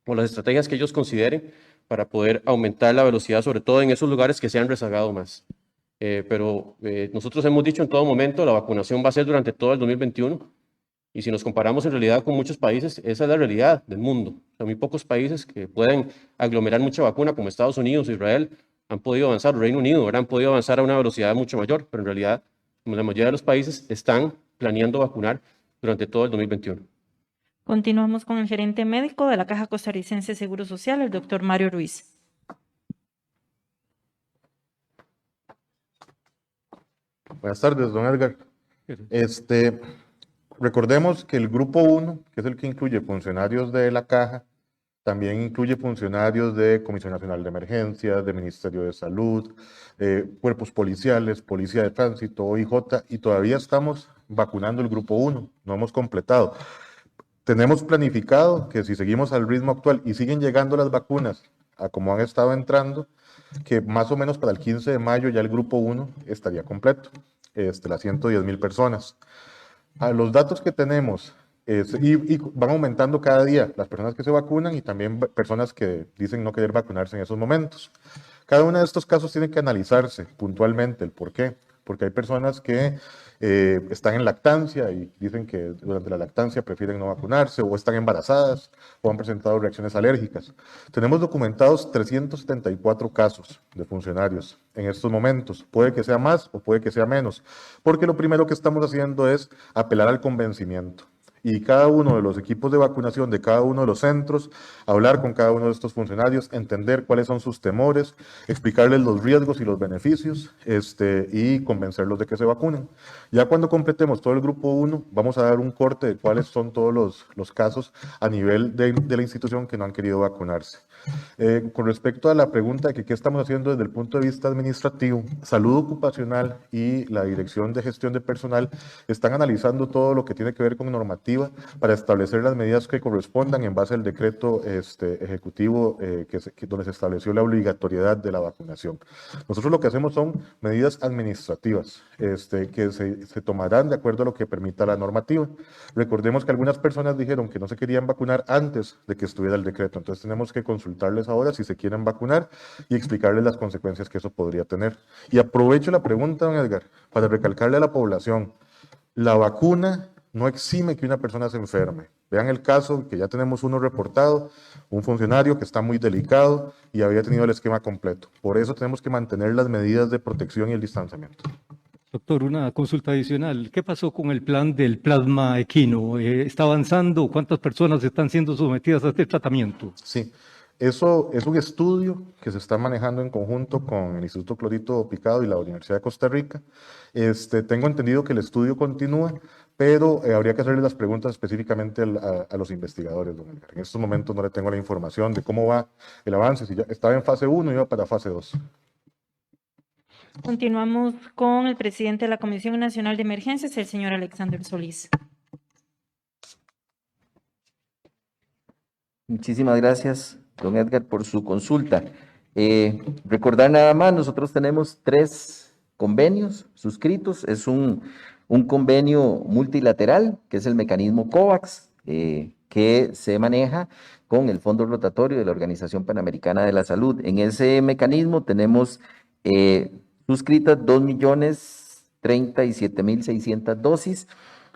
o las estrategias que ellos consideren para poder aumentar la velocidad, sobre todo en esos lugares que se han rezagado más. Pero nosotros hemos dicho en todo momento, la vacunación va a ser durante todo el 2021, y si nos comparamos en realidad con muchos países, esa es la realidad del mundo. Hay muy pocos países que pueden aglomerar mucha vacuna, como Estados Unidos, Israel, han podido avanzar, Reino Unido, ahora han podido avanzar a una velocidad mucho mayor, pero en realidad la mayoría de los países están planeando vacunar durante todo el 2021. Continuamos con el gerente médico de la Caja Costarricense de Seguro Social, el doctor Mario Ruiz. Buenas tardes, don Edgar. Recordemos que el grupo 1, que es el que incluye funcionarios de la Caja, también incluye funcionarios de Comisión Nacional de Emergencias, de Ministerio de Salud, cuerpos policiales, Policía de Tránsito, OIJ, y todavía estamos vacunando el grupo 1, no hemos completado. Tenemos planificado que si seguimos al ritmo actual y siguen llegando las vacunas a como han estado entrando, que más o menos para el 15 de mayo ya el grupo 1 estaría completo, las 110,000 personas. A los datos que tenemos, y van aumentando cada día las personas que se vacunan y también personas que dicen no querer vacunarse en esos momentos. Cada uno de estos casos tiene que analizarse puntualmente el por qué, porque hay personas que están en lactancia y dicen que durante la lactancia prefieren no vacunarse, o están embarazadas, o han presentado reacciones alérgicas. Tenemos documentados 374 casos de funcionarios en estos momentos. Puede que sea más o puede que sea menos, porque lo primero que estamos haciendo es apelar al convencimiento. Y cada uno de los equipos de vacunación de cada uno de los centros, hablar con cada uno de estos funcionarios, entender cuáles son sus temores, explicarles los riesgos y los beneficios, y convencerlos de que se vacunen. Ya cuando completemos todo el grupo 1, vamos a dar un corte de cuáles son todos los casos a nivel de la institución que no han querido vacunarse. Con respecto a la pregunta de qué estamos haciendo desde el punto de vista administrativo, Salud Ocupacional y la Dirección de Gestión de Personal están analizando todo lo que tiene que ver con normativa para establecer las medidas que correspondan en base al decreto ejecutivo donde se estableció la obligatoriedad de la vacunación. Nosotros lo que hacemos son medidas administrativas que se tomarán de acuerdo a lo que permita la normativa. Recordemos que algunas personas dijeron que no se querían vacunar antes de que estuviera el decreto, entonces tenemos que consultarles ahora si se quieren vacunar y explicarles las consecuencias que eso podría tener. Y aprovecho la pregunta, don Edgar, para recalcarle a la población, la vacuna no exime que una persona se enferme. Vean el caso, que ya tenemos uno reportado, un funcionario que está muy delicado y había tenido el esquema completo. Por eso tenemos que mantener las medidas de protección y el distanciamiento. Doctor, una consulta adicional. ¿Qué pasó con el plan del plasma equino? ¿Está avanzando? ¿Cuántas personas están siendo sometidas a este tratamiento? Sí, eso es un estudio que se está manejando en conjunto con el Instituto Clorito Picado y la Universidad de Costa Rica. Tengo entendido que el estudio continúa, pero habría que hacerle las preguntas específicamente a los investigadores, don Edgar. En estos momentos no le tengo la información de cómo va el avance, si ya estaba en fase 1 y iba para fase 2. Continuamos con el presidente de la Comisión Nacional de Emergencias, el señor Alexander Solís. Muchísimas gracias, don Edgar, por su consulta. Recordar nada más, nosotros tenemos 3 convenios suscritos. Es un convenio multilateral, que es el mecanismo COVAX, que se maneja con el Fondo Rotatorio de la Organización Panamericana de la Salud. En ese mecanismo tenemos suscritas 2.037.600 dosis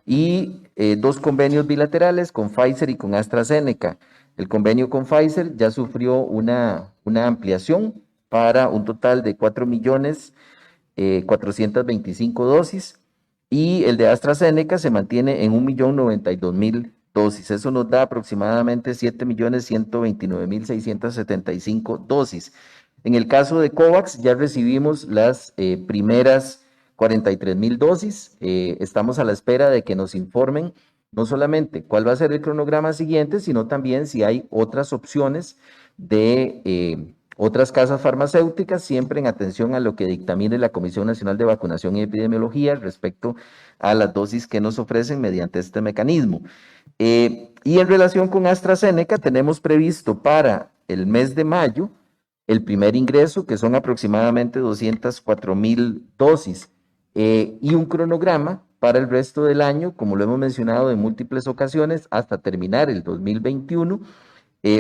y 2 convenios bilaterales con Pfizer y con AstraZeneca. El convenio con Pfizer ya sufrió una ampliación para un total de 4.425.000 dosis y el de AstraZeneca se mantiene en 1.092.000 dosis. Eso nos da aproximadamente 7.129.675 dosis. En el caso de COVAX ya recibimos las primeras 43.000 dosis. Estamos a la espera de que nos informen no solamente cuál va a ser el cronograma siguiente, sino también si hay otras opciones de otras casas farmacéuticas, siempre en atención a lo que dictamine la Comisión Nacional de Vacunación y Epidemiología respecto a las dosis que nos ofrecen mediante este mecanismo. Y en relación con AstraZeneca, tenemos previsto para el mes de mayo el primer ingreso, que son aproximadamente 204.000 dosis, y un cronograma para el resto del año, como lo hemos mencionado en múltiples ocasiones, hasta terminar el 2021,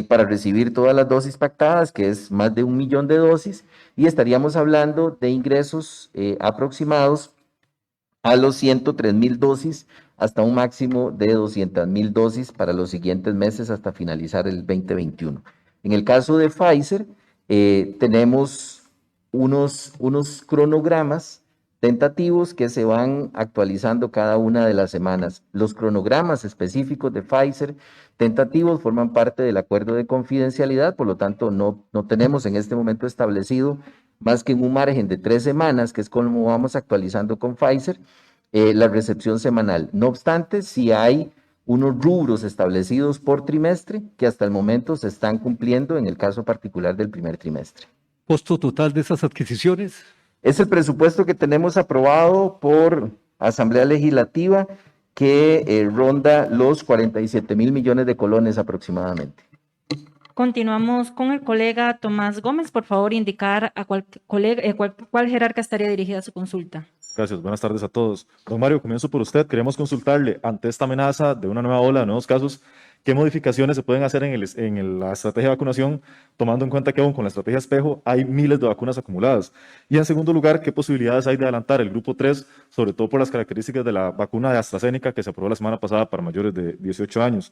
para recibir todas las dosis pactadas, que es más de 1 millón de dosis, y estaríamos hablando de ingresos aproximados a los 103.000 dosis, hasta un máximo de 200.000 dosis para los siguientes meses hasta finalizar el 2021. En el caso de Pfizer, tenemos unos cronogramas tentativos que se van actualizando cada una de las semanas. Los cronogramas específicos de Pfizer tentativos forman parte del acuerdo de confidencialidad, por lo tanto no tenemos en este momento establecido más que en un margen de 3 semanas, que es como vamos actualizando con Pfizer, la recepción semanal. No obstante, si hay unos rubros establecidos por trimestre que hasta el momento se están cumpliendo en el caso particular del primer trimestre. ¿Costo total de esas adquisiciones? Es el presupuesto que tenemos aprobado por Asamblea Legislativa que ronda los 47.000 millones de colones aproximadamente. Continuamos con el colega Tomás Gómez. Por favor, indicar a cuál jerarca estaría dirigida su consulta. Gracias, buenas tardes a todos. Don Mario, comienzo por usted. Queremos consultarle, ante esta amenaza de una nueva ola de nuevos casos, ¿qué modificaciones se pueden hacer en la estrategia de vacunación, tomando en cuenta que aún con la estrategia espejo hay miles de vacunas acumuladas? Y en segundo lugar, ¿qué posibilidades hay de adelantar el grupo 3, sobre todo por las características de la vacuna de AstraZeneca que se aprobó la semana pasada para mayores de 18 años?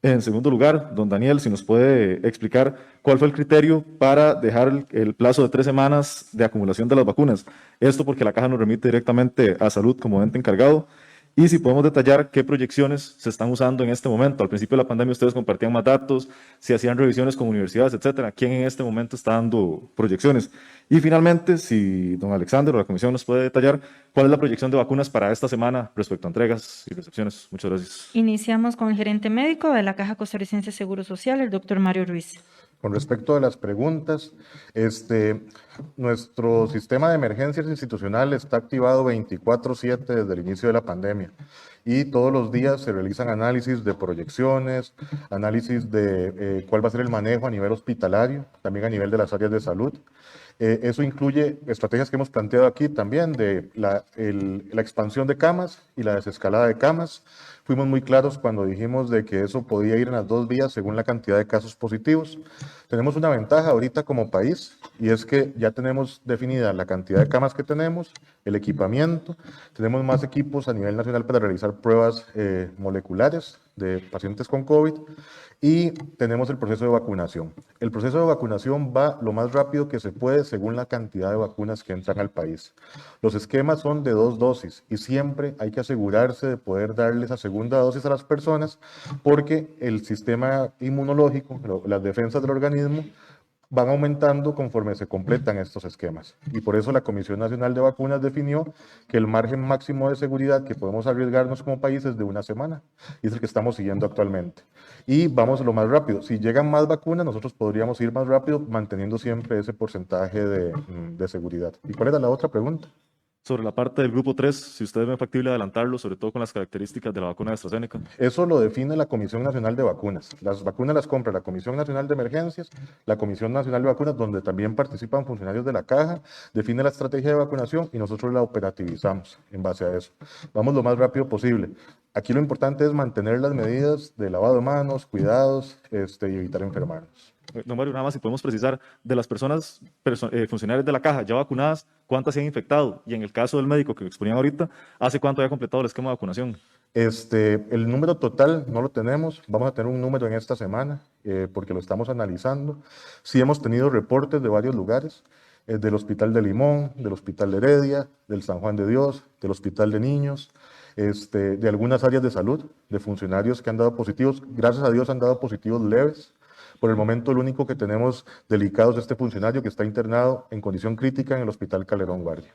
En segundo lugar, don Daniel, si nos puede explicar cuál fue el criterio para dejar el plazo de 3 semanas de acumulación de las vacunas. Esto porque la caja nos remite directamente a salud como ente encargado. Y si podemos detallar qué proyecciones se están usando en este momento. Al principio de la pandemia ustedes compartían más datos, si hacían revisiones con universidades, etcétera. ¿Quién en este momento está dando proyecciones? Y finalmente, si don Alexander o la comisión nos puede detallar cuál es la proyección de vacunas para esta semana respecto a entregas y recepciones. Muchas gracias. Iniciamos con el gerente médico de la Caja Costarricense de Seguro Social, el doctor Mario Ruiz. Con respecto a las preguntas, nuestro sistema de emergencias institucional está activado 24/7 desde el inicio de la pandemia y todos los días se realizan análisis de proyecciones, análisis de cuál va a ser el manejo a nivel hospitalario, también a nivel de las áreas de salud. Eso incluye estrategias que hemos planteado aquí también de la expansión de camas y la desescalada de camas. Fuimos muy claros cuando dijimos de que eso podía ir en las 2 vías según la cantidad de casos positivos. Tenemos una ventaja ahorita como país y es que ya tenemos definida la cantidad de camas que tenemos, el equipamiento, tenemos más equipos a nivel nacional para realizar pruebas moleculares de pacientes con COVID y tenemos el proceso de vacunación. El proceso de vacunación va lo más rápido que se puede según la cantidad de vacunas que entran al país. Los esquemas son de 2 dosis y siempre hay que asegurarse de poder darle esa segunda dosis a las personas porque el sistema inmunológico, las defensas del organismo, van aumentando conforme se completan estos esquemas. Y por eso la Comisión Nacional de Vacunas definió que el margen máximo de seguridad que podemos arriesgarnos como país es de 1 semana. Y es el que estamos siguiendo actualmente. Y vamos lo más rápido. Si llegan más vacunas, nosotros podríamos ir más rápido manteniendo siempre ese porcentaje de seguridad. ¿Y cuál era la otra pregunta? Sobre la parte del grupo 3, si ustedes ven factible adelantarlo, sobre todo con las características de la vacuna de AstraZeneca. Eso lo define la Comisión Nacional de Vacunas. Las vacunas las compra la Comisión Nacional de Emergencias, la Comisión Nacional de Vacunas, donde también participan funcionarios de la caja, define la estrategia de vacunación y nosotros la operativizamos en base a eso. Vamos lo más rápido posible. Aquí lo importante es mantener las medidas de lavado de manos, cuidados y evitar enfermarnos. Don Mario, nada más si podemos precisar, de las personas, funcionarios de la caja ya vacunadas, ¿cuántas se han infectado? Y en el caso del médico que exponían ahorita, ¿hace cuánto había completado el esquema de vacunación? El número total no lo tenemos, vamos a tener un número en esta semana porque lo estamos analizando. Sí hemos tenido reportes de varios lugares, del Hospital de Limón, del Hospital de Heredia, del San Juan de Dios, del Hospital de Niños, de algunas áreas de salud, de funcionarios que han dado positivos, gracias a Dios han dado positivos leves. Por el momento, el único que tenemos delicado es este funcionario que está internado en condición crítica en el Hospital Calderón Guardia.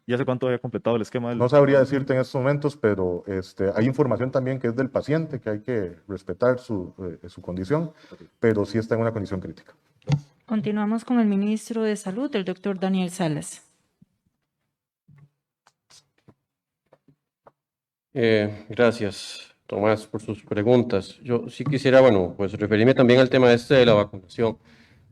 ¿Y hace cuánto había completado el esquema? No sabría decirte en estos momentos, pero hay información también que es del paciente, que hay que respetar su condición, pero sí está en una condición crítica. Continuamos con el ministro de Salud, el doctor Daniel Salas. Gracias, Tomás, por sus preguntas. Yo sí quisiera, bueno, pues referirme también al tema de la vacunación.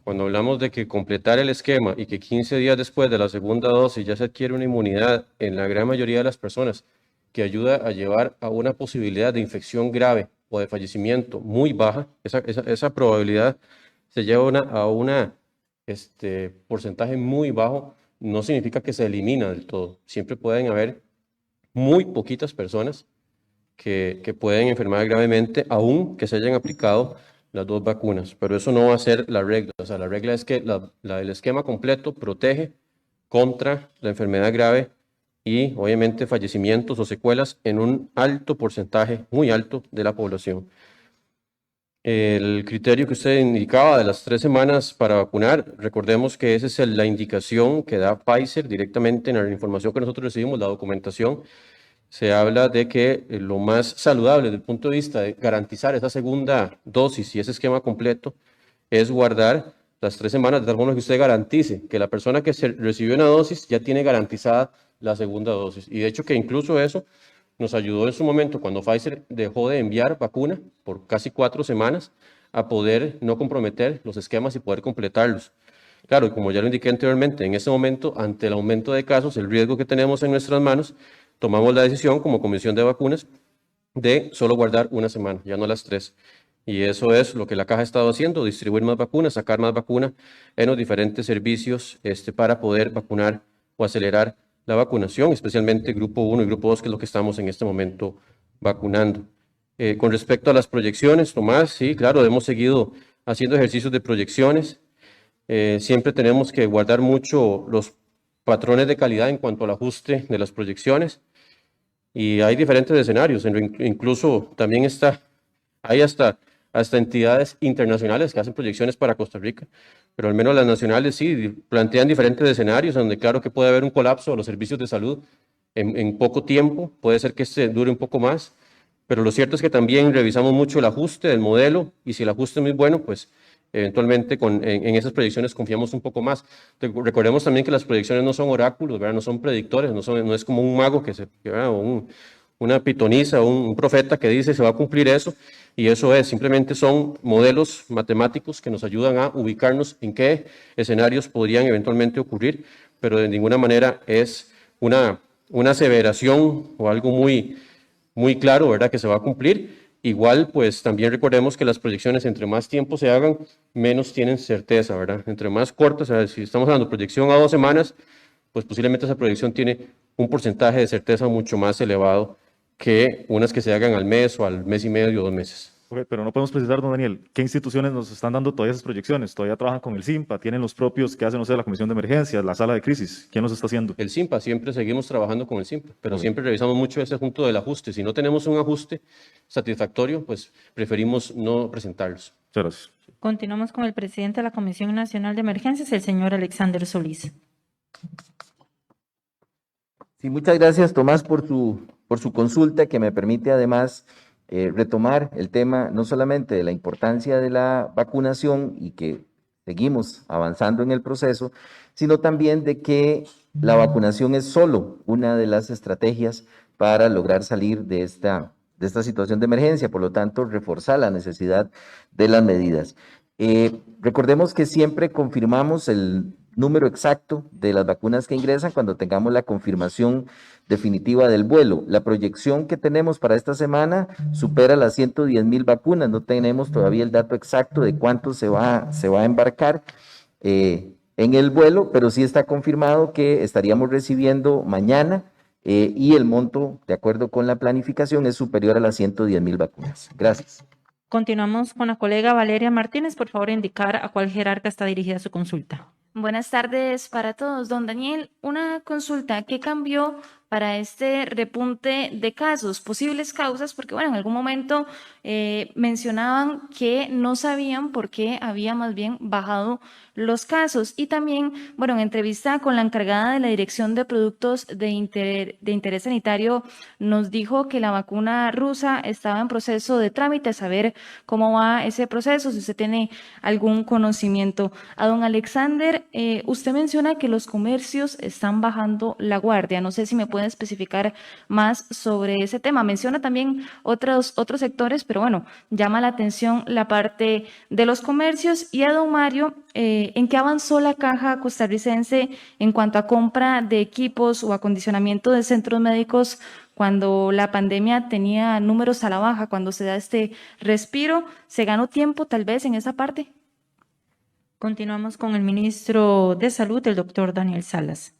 Cuando hablamos de que completar el esquema y que 15 días después de la segunda dosis ya se adquiere una inmunidad en la gran mayoría de las personas que ayuda a llevar a una posibilidad de infección grave o de fallecimiento muy baja, esa probabilidad se lleva a un porcentaje muy bajo, no significa que se elimina del todo. Siempre pueden haber muy poquitas personas que pueden enfermar gravemente, aun que se hayan aplicado las 2 vacunas, pero eso no va a ser la regla. O sea, la regla es que el esquema completo protege contra la enfermedad grave y obviamente fallecimientos o secuelas en un alto porcentaje, muy alto de la población. El criterio que usted indicaba de las 3 semanas para vacunar, recordemos que esa es la indicación que da Pfizer directamente en la información que nosotros recibimos, la documentación. Se habla de que lo más saludable desde el punto de vista de garantizar esa segunda dosis y ese esquema completo es guardar las 3 semanas de tal forma que usted garantice que la persona que recibió una dosis ya tiene garantizada la segunda dosis. Y de hecho que incluso eso nos ayudó en su momento cuando Pfizer dejó de enviar vacuna por casi 4 semanas a poder no comprometer los esquemas y poder completarlos. Claro, y como ya lo indiqué anteriormente, en ese momento, ante el aumento de casos, el riesgo que tenemos en nuestras manos, tomamos la decisión como Comisión de Vacunas de solo guardar 1 semana, ya no las 3. Y eso es lo que la caja ha estado haciendo, distribuir más vacunas, sacar más vacunas en los diferentes servicios para poder vacunar o acelerar la vacunación, especialmente grupo 1 y grupo 2, que es lo que estamos en este momento vacunando. Con respecto a las proyecciones, Tomás, sí, claro, hemos seguido haciendo ejercicios de proyecciones. Siempre tenemos que guardar mucho los patrones de calidad en cuanto al ajuste de las proyecciones. Y hay diferentes escenarios, incluso también hay hasta entidades internacionales que hacen proyecciones para Costa Rica, pero al menos las nacionales sí plantean diferentes escenarios donde claro que puede haber un colapso de los servicios de salud en poco tiempo, puede ser que dure un poco más, pero lo cierto es que también revisamos mucho el ajuste del modelo y si el ajuste es muy bueno, pues eventualmente en esas proyecciones confiamos un poco más. Recordemos también que las proyecciones no son oráculos, ¿verdad? No son predictores, no es como un mago o una pitonisa o un profeta que dice se va a cumplir eso, y eso simplemente son modelos matemáticos que nos ayudan a ubicarnos en qué escenarios podrían eventualmente ocurrir, pero de ninguna manera es una aseveración o algo muy, muy claro, ¿verdad?, que se va a cumplir. Igual, pues también recordemos que las proyecciones entre más tiempo se hagan, menos tienen certeza, ¿verdad? Entre más cortas, o sea, si estamos hablando de proyección a 2 semanas, pues posiblemente esa proyección tiene un porcentaje de certeza mucho más elevado que unas que se hagan al mes o al mes y medio, 2 meses. Ok, pero no podemos precisar, don Daniel, ¿qué instituciones nos están dando todavía esas proyecciones? ¿Todavía trabajan con el CIMPA? ¿Tienen los propios que hacen, no sé, la Comisión de Emergencias, la Sala de Crisis? ¿Quién los está haciendo? El SIMPA, siempre seguimos trabajando con el SIMPA, pero Ok. siempre revisamos mucho ese asunto del ajuste. Si no tenemos un ajuste satisfactorio, pues preferimos no presentarlos. Muchas gracias. Continuamos con el presidente de la Comisión Nacional de Emergencias, el señor Alexander Solís. Sí, muchas gracias, Tomás, por su consulta, que me permite además retomar el tema no solamente de la importancia de la vacunación y que seguimos avanzando en el proceso, sino también de que la vacunación es solo una de las estrategias para lograr salir de esta situación de emergencia, por lo tanto, reforzar la necesidad de las medidas. Recordemos que siempre confirmamos el número exacto de las vacunas que ingresan cuando tengamos la confirmación definitiva del vuelo. La proyección que tenemos para esta semana supera las 110,000 vacunas. No tenemos todavía el dato exacto de cuánto se va a embarcar en el vuelo, pero sí está confirmado que estaríamos recibiendo mañana y el monto, de acuerdo con la planificación, es superior a las 110,000 vacunas. Gracias. Continuamos con la colega Valeria Martínez. Por favor, indicar a cuál jerarca está dirigida su consulta. Buenas tardes para todos. Don Daniel, una consulta. ¿Qué cambió para este repunte de casos? Posibles causas, porque bueno, en algún momento mencionaban que no sabían por qué había más bien bajado los casos. Y también, bueno, en entrevista con la encargada de la Dirección de Productos de Interés Sanitario, nos dijo que la vacuna rusa estaba en proceso de trámite, saber cómo va ese proceso, si usted tiene algún conocimiento. A don Alexander, usted menciona que los comercios están bajando la guardia. No sé si me puede especificar más sobre ese tema. Menciona también otros sectores, pero bueno, llama la atención la parte de los comercios. Y a don Mario, ¿en qué avanzó la Caja Costarricense en cuanto a compra de equipos o acondicionamiento de centros médicos cuando la pandemia tenía números a la baja, cuando se da este respiro? ¿Se ganó tiempo tal vez en esa parte? Continuamos con el ministro de Salud, el doctor Daniel Salas.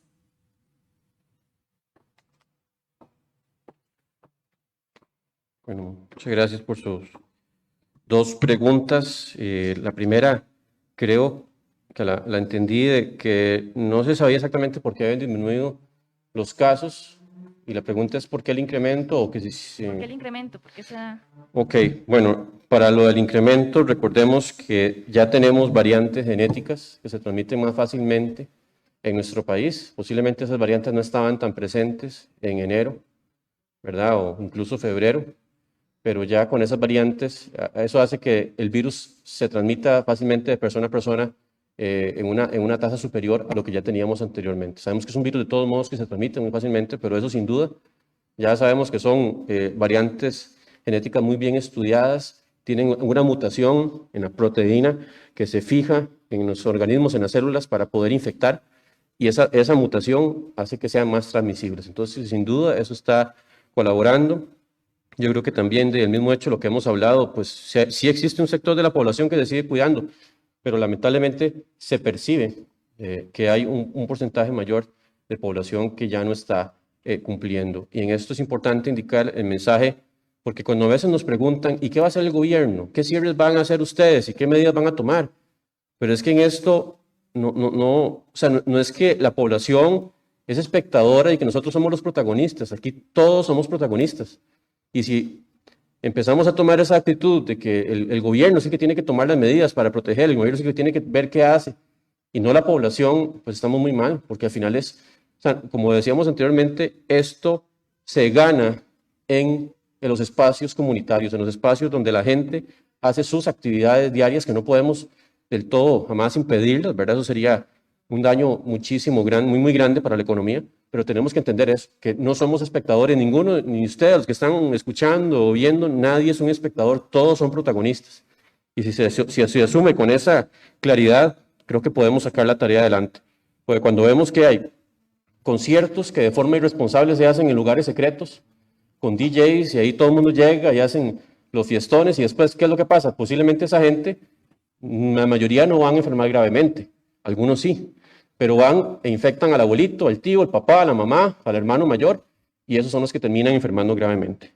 Bueno, muchas gracias por sus 2 preguntas. La primera, creo que la entendí de que no se sabía exactamente por qué habían disminuido los casos, y la pregunta es ¿por qué el incremento? O que si, ¿Por qué el incremento? ¿Por qué esa... Ok, bueno, para lo del incremento, recordemos que ya tenemos variantes genéticas que se transmiten más fácilmente en nuestro país. Posiblemente esas variantes no estaban tan presentes en enero, ¿verdad? O incluso febrero, pero ya con esas variantes, eso hace que el virus se transmita fácilmente de persona a persona en una tasa superior a lo que ya teníamos anteriormente. Sabemos que es un virus de todos modos que se transmite muy fácilmente, pero eso sin duda, ya sabemos que son variantes genéticas muy bien estudiadas, tienen una mutación en la proteína que se fija en los organismos, en las células, para poder infectar, y esa mutación hace que sean más transmisibles. Entonces, sin duda, eso está colaborando. Yo creo que también del mismo hecho, lo que hemos hablado, pues sí existe un sector de la población que se sigue cuidando, pero lamentablemente se percibe que hay un porcentaje mayor de población que ya no está cumpliendo. Y en esto es importante indicar el mensaje, porque cuando a veces nos preguntan, ¿y qué va a hacer el gobierno? ¿Qué cierres van a hacer ustedes? ¿Y qué medidas van a tomar? Pero es que en esto o sea, no es que la población es espectadora y que nosotros somos los protagonistas. Aquí todos somos protagonistas. Y si empezamos a tomar esa actitud de que el gobierno sí que tiene que tomar las medidas para proteger, el gobierno sí que tiene que ver qué hace, y no la población, pues estamos muy mal, porque al final es, o sea, como decíamos anteriormente, esto se gana en los espacios comunitarios, en los espacios donde la gente hace sus actividades diarias, que no podemos del todo jamás impedirlas, ¿verdad? Eso sería un daño muchísimo, muy grande para la economía, pero tenemos que entender eso, que no somos espectadores, ninguno, ni ustedes, los que están escuchando o viendo, nadie es un espectador, todos son protagonistas. Y si se asume con esa claridad, creo que podemos sacar la tarea adelante. Porque cuando vemos que hay conciertos que de forma irresponsable se hacen en lugares secretos, con DJs, y ahí todo el mundo llega y hacen los fiestones, y después, ¿qué es lo que pasa? Posiblemente esa gente, la mayoría no van a enfermar gravemente, algunos sí, pero van e infectan al abuelito, al tío, al papá, a la mamá, al hermano mayor, y esos son los que terminan enfermando gravemente.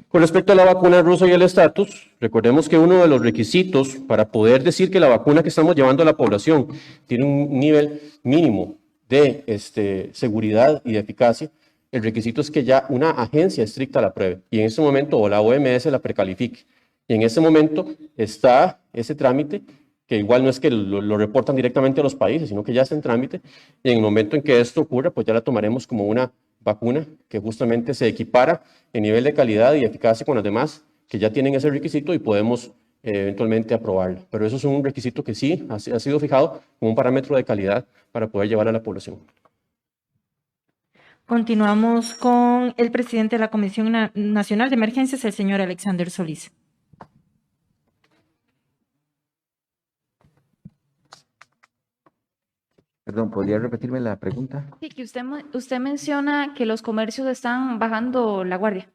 Con respecto a la vacuna rusa y el estatus, recordemos que uno de los requisitos para poder decir que la vacuna que estamos llevando a la población tiene un nivel mínimo de seguridad y de eficacia, el requisito es que ya una agencia estricta la pruebe, y en ese momento o la OMS la precalifique. Y en ese momento está ese trámite, que igual no es que lo reportan directamente a los países, sino que ya está en trámite, y en el momento en que esto ocurra, pues ya la tomaremos como una vacuna que justamente se equipara en nivel de calidad y eficacia con las demás que ya tienen ese requisito y podemos eventualmente aprobarlo. Pero eso es un requisito que sí ha sido fijado como un parámetro de calidad para poder llevar a la población. Continuamos con el presidente de la Comisión Nacional de Emergencias, el señor Alexander Solís. Perdón, ¿podría repetirme la pregunta? Sí, que usted menciona que los comercios están bajando la guardia.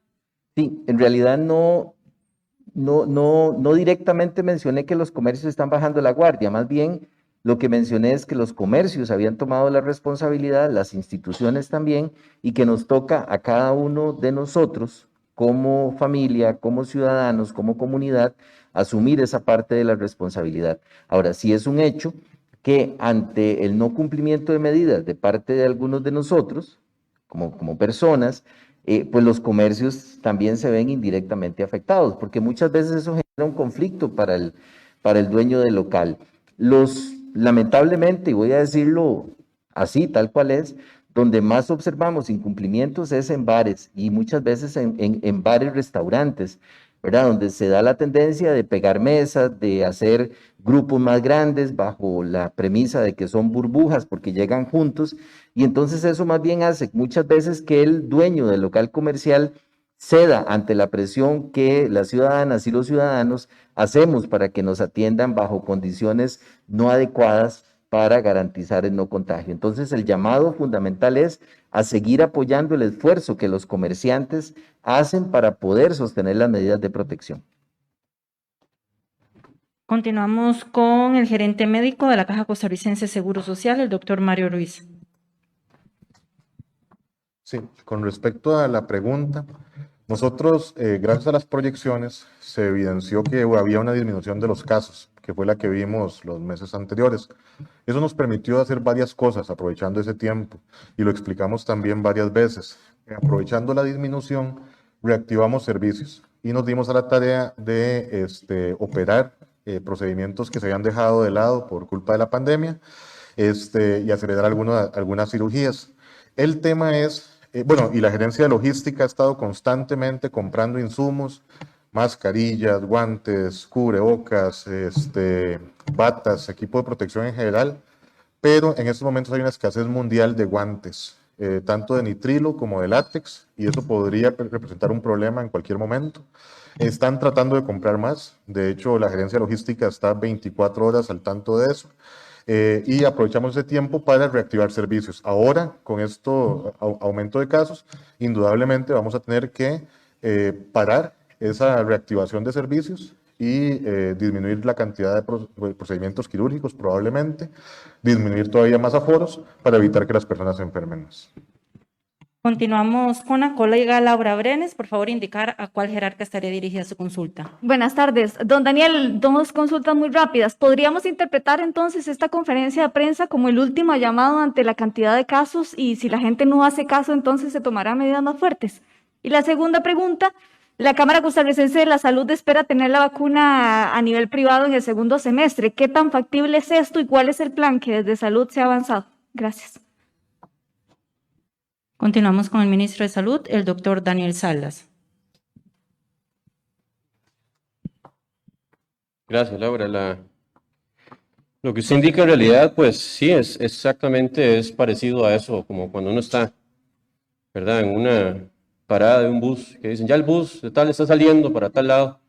Sí, en realidad no directamente mencioné que los comercios están bajando la guardia, más bien lo que mencioné es que los comercios habían tomado la responsabilidad, las instituciones también, y que nos toca a cada uno de nosotros, como familia, como ciudadanos, como comunidad, asumir esa parte de la responsabilidad. Ahora, sí es un hecho que ante el no cumplimiento de medidas de parte de algunos de nosotros, como personas, pues los comercios también se ven indirectamente afectados, porque muchas veces eso genera un conflicto para el dueño del local. Lamentablemente, y voy a decirlo así, tal cual es, donde más observamos incumplimientos es en bares y muchas veces en bares, restaurantes, ¿verdad? Donde se da la tendencia de pegar mesas, de hacer grupos más grandes bajo la premisa de que son burbujas porque llegan juntos, y entonces eso más bien hace muchas veces que el dueño del local comercial ceda ante la presión que las ciudadanas y los ciudadanos hacemos para que nos atiendan bajo condiciones no adecuadas para garantizar el no contagio. Entonces, el llamado fundamental es a seguir apoyando el esfuerzo que los comerciantes hacen para poder sostener las medidas de protección. Continuamos con el gerente médico de la Caja Costarricense de Seguro Social, el doctor Mario Ruiz. Sí, con respecto a la pregunta, nosotros, gracias a las proyecciones, se evidenció que había una disminución de los casos, que fue la que vimos los meses anteriores. Eso nos permitió hacer varias cosas aprovechando ese tiempo, y lo explicamos también varias veces. Aprovechando la disminución, reactivamos servicios y nos dimos a la tarea de operar procedimientos que se habían dejado de lado por culpa de la pandemia y acelerar algunas cirugías. El tema es, y la gerencia de logística ha estado constantemente comprando insumos, mascarillas, guantes, cubrebocas, batas, equipo de protección en general, pero en estos momentos hay una escasez mundial de guantes, tanto de nitrilo como de látex, y eso podría representar un problema en cualquier momento. Están tratando de comprar más, de hecho la gerencia logística está 24 horas al tanto de eso, y aprovechamos ese tiempo para reactivar servicios. Ahora, con esto aumento de casos, indudablemente vamos a tener que parar esa reactivación de servicios y disminuir la cantidad de procedimientos quirúrgicos, probablemente, disminuir todavía más aforos para evitar que las personas se enfermen más. Continuamos con la colega Laura Brenes. Por favor, indicar a cuál jerarca estaría dirigida su consulta. Buenas tardes. Don Daniel, dos consultas muy rápidas. ¿Podríamos interpretar entonces esta conferencia de prensa como el último llamado ante la cantidad de casos y si la gente no hace caso, entonces se tomarán medidas más fuertes? Y la segunda pregunta, la Cámara Costarricense de la Salud espera tener la vacuna a nivel privado en el segundo semestre. ¿Qué tan factible es esto y cuál es el plan que desde Salud se ha avanzado? Gracias. Continuamos con el ministro de Salud, el doctor Daniel Salas. Gracias, Laura. Lo que usted indica en realidad, pues sí, exactamente es parecido a eso, como cuando uno está, ¿verdad?, en una parada de un bus, que dicen, ya el bus de tal está saliendo para tal lado,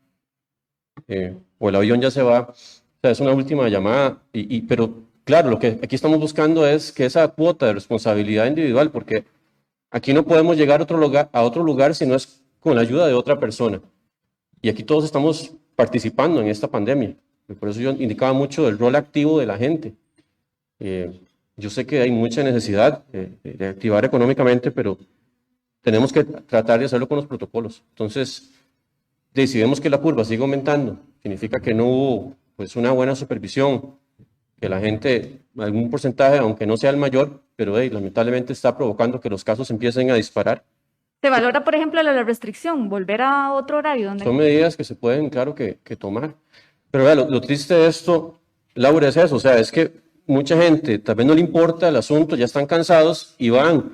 o el avión ya se va. O sea, es una última llamada, pero claro, lo que aquí estamos buscando es que esa cuota de responsabilidad individual, porque aquí no podemos llegar a otro lugar si no es con la ayuda de otra persona. Y aquí todos estamos participando en esta pandemia. Y por eso yo indicaba mucho del rol activo de la gente. Yo sé que hay mucha necesidad de activar económicamente, pero tenemos que tratar de hacerlo con los protocolos. Entonces, si vemos que la curva sigue aumentando, significa que no hubo pues, una buena supervisión, que la gente, algún porcentaje, aunque no sea el mayor, pero lamentablemente está provocando que los casos empiecen a disparar. ¿Se valora, por ejemplo, la restricción, volver a otro horario? Son medidas que se pueden, claro, que tomar. Pero vea, lo triste de esto, Laura, es eso, o sea, es que mucha gente tal vez no le importa el asunto, ya están cansados y van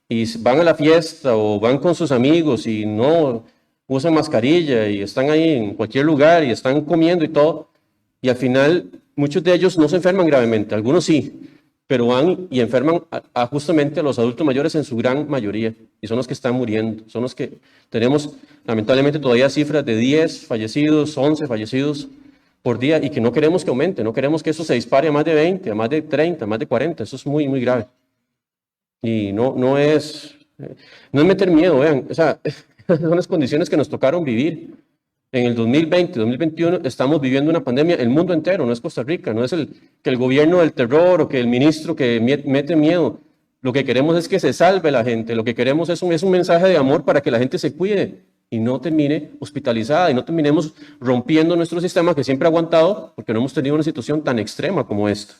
a la fiesta o van con sus amigos y no usan mascarilla y están ahí en cualquier lugar y están comiendo y todo, y al final muchos de ellos no se enferman gravemente, algunos sí, pero van y enferman justamente a los adultos mayores en su gran mayoría, y son los que están muriendo, son los que tenemos lamentablemente todavía cifras de 10 fallecidos, 11 fallecidos por día, y que no queremos que aumente, no queremos que eso se dispare a más de 20, a más de 30, a más de 40, eso es muy, muy grave. Y no es meter miedo, vean, o sea, son las condiciones que nos tocaron vivir. En el 2020, 2021 estamos viviendo una pandemia, el mundo entero, no es Costa Rica, no es que el gobierno del terror o que el ministro que mete miedo. Lo que queremos es que se salve la gente, lo que queremos es un mensaje de amor para que la gente se cuide y no termine hospitalizada y no terminemos rompiendo nuestro sistema que siempre ha aguantado porque no hemos tenido una situación tan extrema como esta.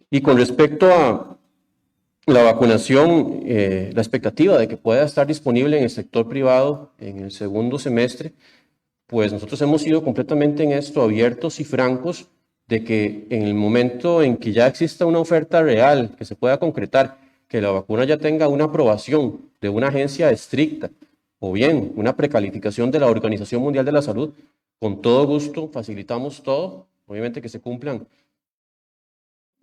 Y con respecto a la vacunación, la expectativa de que pueda estar disponible en el sector privado en el segundo semestre, pues nosotros hemos sido completamente en esto abiertos y francos de que en el momento en que ya exista una oferta real, que se pueda concretar, que la vacuna ya tenga una aprobación de una agencia estricta o bien una precalificación de la Organización Mundial de la Salud, con todo gusto facilitamos todo, obviamente que se cumplan.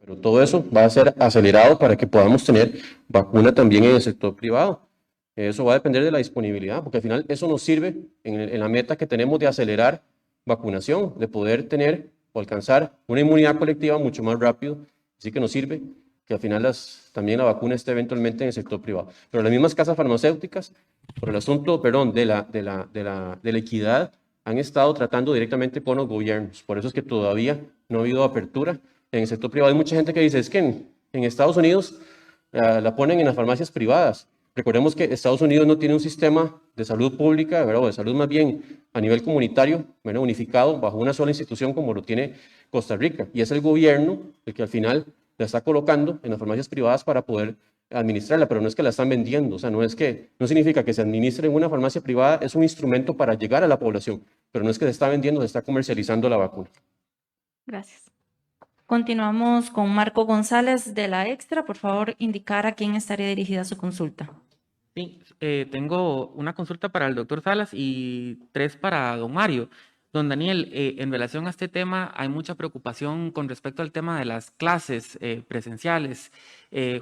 Pero todo eso va a ser acelerado para que podamos tener vacuna también en el sector privado. Eso va a depender de la disponibilidad, porque al final eso nos sirve en la meta que tenemos de acelerar vacunación, de poder tener o alcanzar una inmunidad colectiva mucho más rápido. Así que nos sirve que al final también la vacuna esté eventualmente en el sector privado. Pero las mismas casas farmacéuticas, por el asunto, perdón, de la equidad, han estado tratando directamente con los gobiernos. Por eso es que todavía no ha habido apertura en el sector privado. Hay mucha gente que dice, es que en Estados Unidos la ponen en las farmacias privadas. Recordemos que Estados Unidos no tiene un sistema de salud pública, ¿verdad? O de salud más bien a nivel comunitario, ¿verdad? Unificado bajo una sola institución como lo tiene Costa Rica. Y es el gobierno el que al final la está colocando en las farmacias privadas para poder administrarla, pero no es que la están vendiendo, o sea, no significa que se administre en una farmacia privada, es un instrumento para llegar a la población, pero no es que se está vendiendo, se está comercializando la vacuna. Gracias. Continuamos con Marco González de la Extra. Por favor, indicar a quién estaría dirigida su consulta. Sí, tengo una consulta para el doctor Salas y 3 para don Mario. Don Daniel, en relación a este tema, hay mucha preocupación con respecto al tema de las clases presenciales.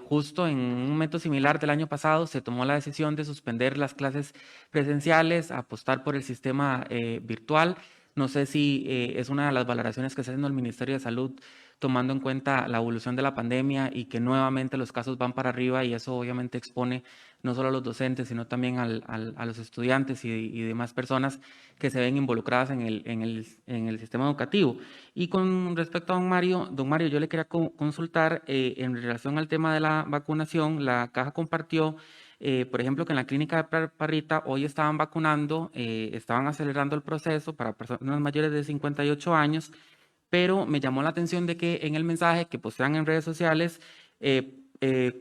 Justo en un momento similar del año pasado se tomó la decisión de suspender las clases presenciales, apostar por el sistema virtual. No sé si es una de las valoraciones que está haciendo el Ministerio de Salud, tomando en cuenta la evolución de la pandemia y que nuevamente los casos van para arriba, y eso obviamente expone no solo a los docentes, sino también a los estudiantes y demás personas que se ven involucradas en el sistema educativo. Y con respecto a don Mario, yo le quería consultar en relación al tema de la vacunación. La caja compartió, por ejemplo, que en la clínica de Parrita hoy estaban vacunando, estaban acelerando el proceso para personas mayores de 58 años, pero me llamó la atención de que en el mensaje que postean en redes sociales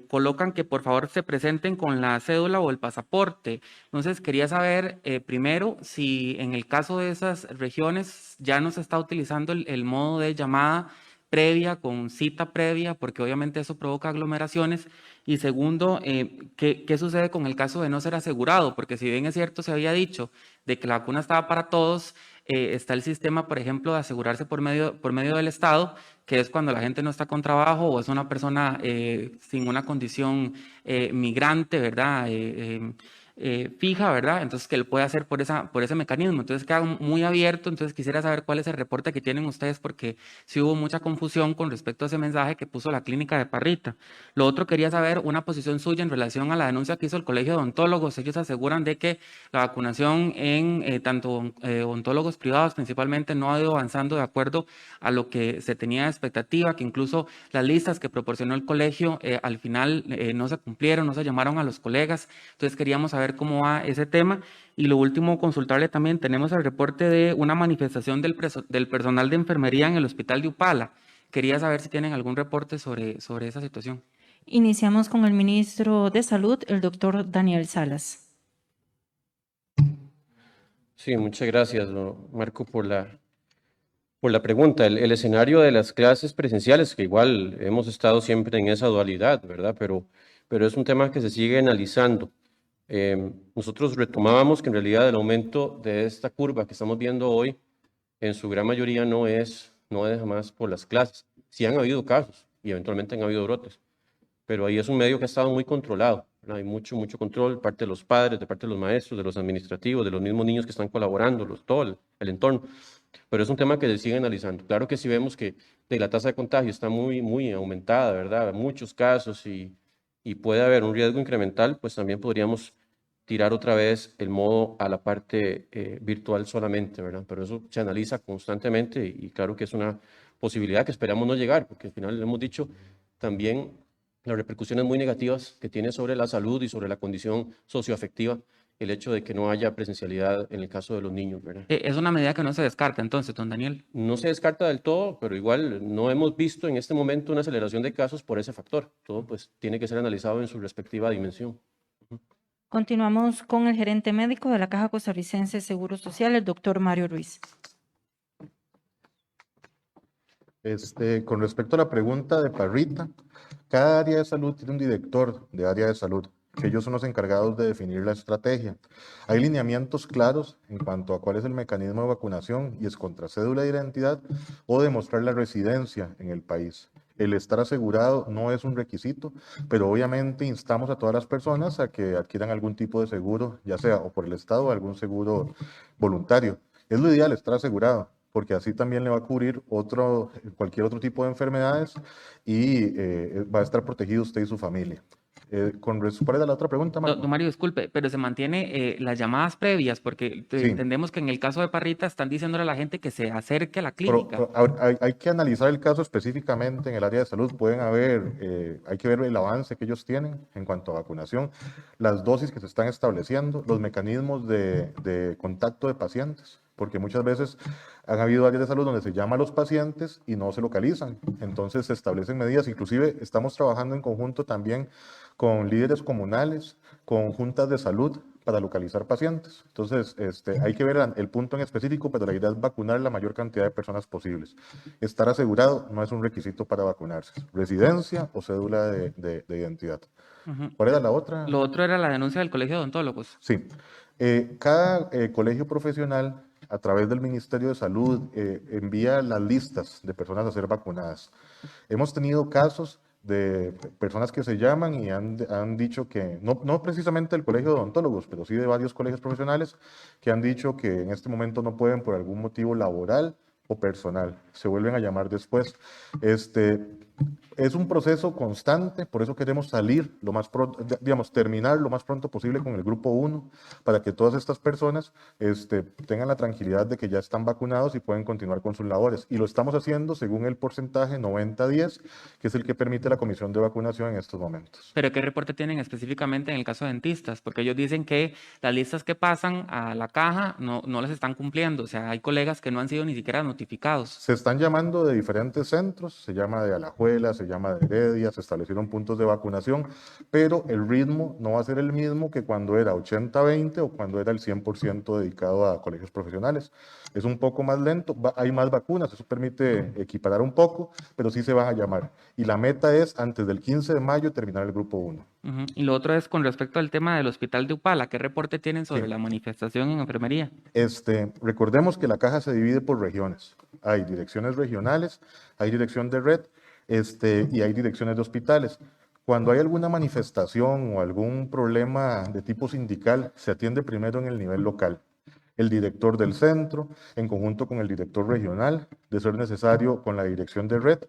colocan que por favor se presenten con la cédula o el pasaporte. Entonces quería saber primero si en el caso de esas regiones ya no se está utilizando el modo de llamada previa, con cita previa, porque obviamente eso provoca aglomeraciones. Y segundo, ¿qué sucede con el caso de no ser asegurado? Porque si bien es cierto, se había dicho de que la vacuna estaba para todos, está el sistema, por ejemplo, de asegurarse por medio del Estado, que es cuando la gente no está con trabajo o es una persona sin una condición migrante, ¿verdad? fija, ¿verdad? Entonces que lo puede hacer por ese mecanismo. Entonces queda muy abierto. Entonces quisiera saber cuál es el reporte que tienen ustedes, porque sí hubo mucha confusión con respecto a ese mensaje que puso la clínica de Parrita. Lo otro, quería saber una posición suya en relación a la denuncia que hizo el Colegio de Odontólogos. Ellos aseguran de que la vacunación en tanto odontólogos privados principalmente no ha ido avanzando de acuerdo a lo que se tenía de expectativa, que incluso las listas que proporcionó el colegio al final no se cumplieron, no se llamaron a los colegas. Entonces queríamos saber cómo va ese tema. Y lo último, consultarle también, tenemos el reporte de una manifestación del personal de enfermería en el hospital de Upala. Quería saber si tienen algún reporte sobre esa situación. Iniciamos con el ministro de Salud, el doctor Daniel Salas. Sí, muchas gracias, Marco, por la pregunta. El escenario de las clases presenciales, que igual hemos estado siempre en esa dualidad, ¿verdad? Pero es un tema que se sigue analizando. Nosotros retomábamos que en realidad el aumento de esta curva que estamos viendo hoy, en su gran mayoría no es jamás por las clases. Sí han habido casos y eventualmente han habido brotes, pero ahí es un medio que ha estado muy controlado, ¿verdad? Hay mucho control de parte de los padres, de parte de los maestros, de los administrativos, de los mismos niños que están colaborando, todo el entorno. Pero es un tema que se sigue analizando. Claro que si vemos que la tasa de contagio está muy aumentada, ¿verdad? Muchos casos y puede haber un riesgo incremental, pues también podríamos tirar otra vez el modo a la parte virtual solamente, ¿verdad? Pero eso se analiza constantemente y claro que es una posibilidad que esperamos no llegar, porque al final le hemos dicho también las repercusiones muy negativas que tiene sobre la salud y sobre la condición socioafectiva el hecho de que no haya presencialidad en el caso de los niños, ¿verdad? Es una medida que no se descarta entonces, don Daniel. No se descarta del todo, pero igual no hemos visto en este momento una aceleración de casos por ese factor. Todo pues tiene que ser analizado en su respectiva dimensión. Continuamos con el gerente médico de la Caja Costarricense de Seguro Social, el doctor Mario Ruiz. Con respecto a la pregunta de Parrita, cada área de salud tiene un director de área de salud, que ellos son los encargados de definir la estrategia. Hay lineamientos claros en cuanto a cuál es el mecanismo de vacunación y es contra cédula de identidad o demostrar la residencia en el país. El estar asegurado no es un requisito, pero obviamente instamos a todas las personas a que adquieran algún tipo de seguro, ya sea o por el Estado o algún seguro voluntario. Es lo ideal estar asegurado, porque así también le va a cubrir cualquier otro tipo de enfermedades y va a estar protegido usted y su familia. ¿Cuál era la otra pregunta, Marco? Don Mario, disculpe, pero se mantiene las llamadas previas, porque Sí. entendemos que en el caso de Parrita están diciéndole a la gente que se acerque a la clínica. Hay que analizar el caso específicamente en el área de salud. Hay que ver el avance que ellos tienen en cuanto a vacunación, las dosis que se están estableciendo, los mecanismos de contacto de pacientes, porque muchas veces han habido áreas de salud donde se llama a los pacientes y no se localizan. Entonces se establecen medidas. Inclusive estamos trabajando en conjunto también con líderes comunales, con juntas de salud para localizar pacientes. Entonces, hay que ver el punto en específico, pero la idea es vacunar la mayor cantidad de personas posibles. Estar asegurado no es un requisito para vacunarse. Residencia o cédula de identidad. ¿Cuál era la otra? Lo otro era la denuncia del Colegio de Odontólogos. Sí. Cada colegio profesional, a través del Ministerio de Salud, envía las listas de personas a ser vacunadas. Hemos tenido casos de personas que se llaman y han dicho que, no precisamente del Colegio de Odontólogos, pero sí de varios colegios profesionales, que han dicho que en este momento no pueden por algún motivo laboral o personal. Se vuelven a llamar después. Es un proceso constante, por eso queremos salir lo más pronto, terminar lo más pronto posible con el grupo 1, para que todas estas personas tengan la tranquilidad de que ya están vacunados y pueden continuar con sus labores. Y lo estamos haciendo según el porcentaje 90-10, que es el que permite la comisión de vacunación en estos momentos. ¿Pero qué reporte tienen específicamente en el caso de dentistas? Porque ellos dicen que las listas que pasan a la caja no las están cumpliendo. O sea, hay colegas que no han sido ni siquiera notificados. Se están llamando de diferentes centros, se llama de Alajuela, se llama de Heredia, se establecieron puntos de vacunación, pero el ritmo no va a ser el mismo que cuando era 80-20 o cuando era el 100% dedicado a colegios profesionales. Es un poco más lento, hay más vacunas, eso permite equiparar un poco, pero sí se van a llamar. Y la meta es antes del 15 de mayo terminar el grupo 1. Y lo otro es con respecto al tema del hospital de Upala. ¿Qué reporte tienen sobre la manifestación en enfermería? Recordemos que la caja se divide por regiones. Hay direcciones regionales, hay dirección de red y hay direcciones de hospitales. Cuando hay alguna manifestación o algún problema de tipo sindical, se atiende primero en el nivel local. El director del centro, en conjunto con el director regional, de ser necesario con la dirección de red,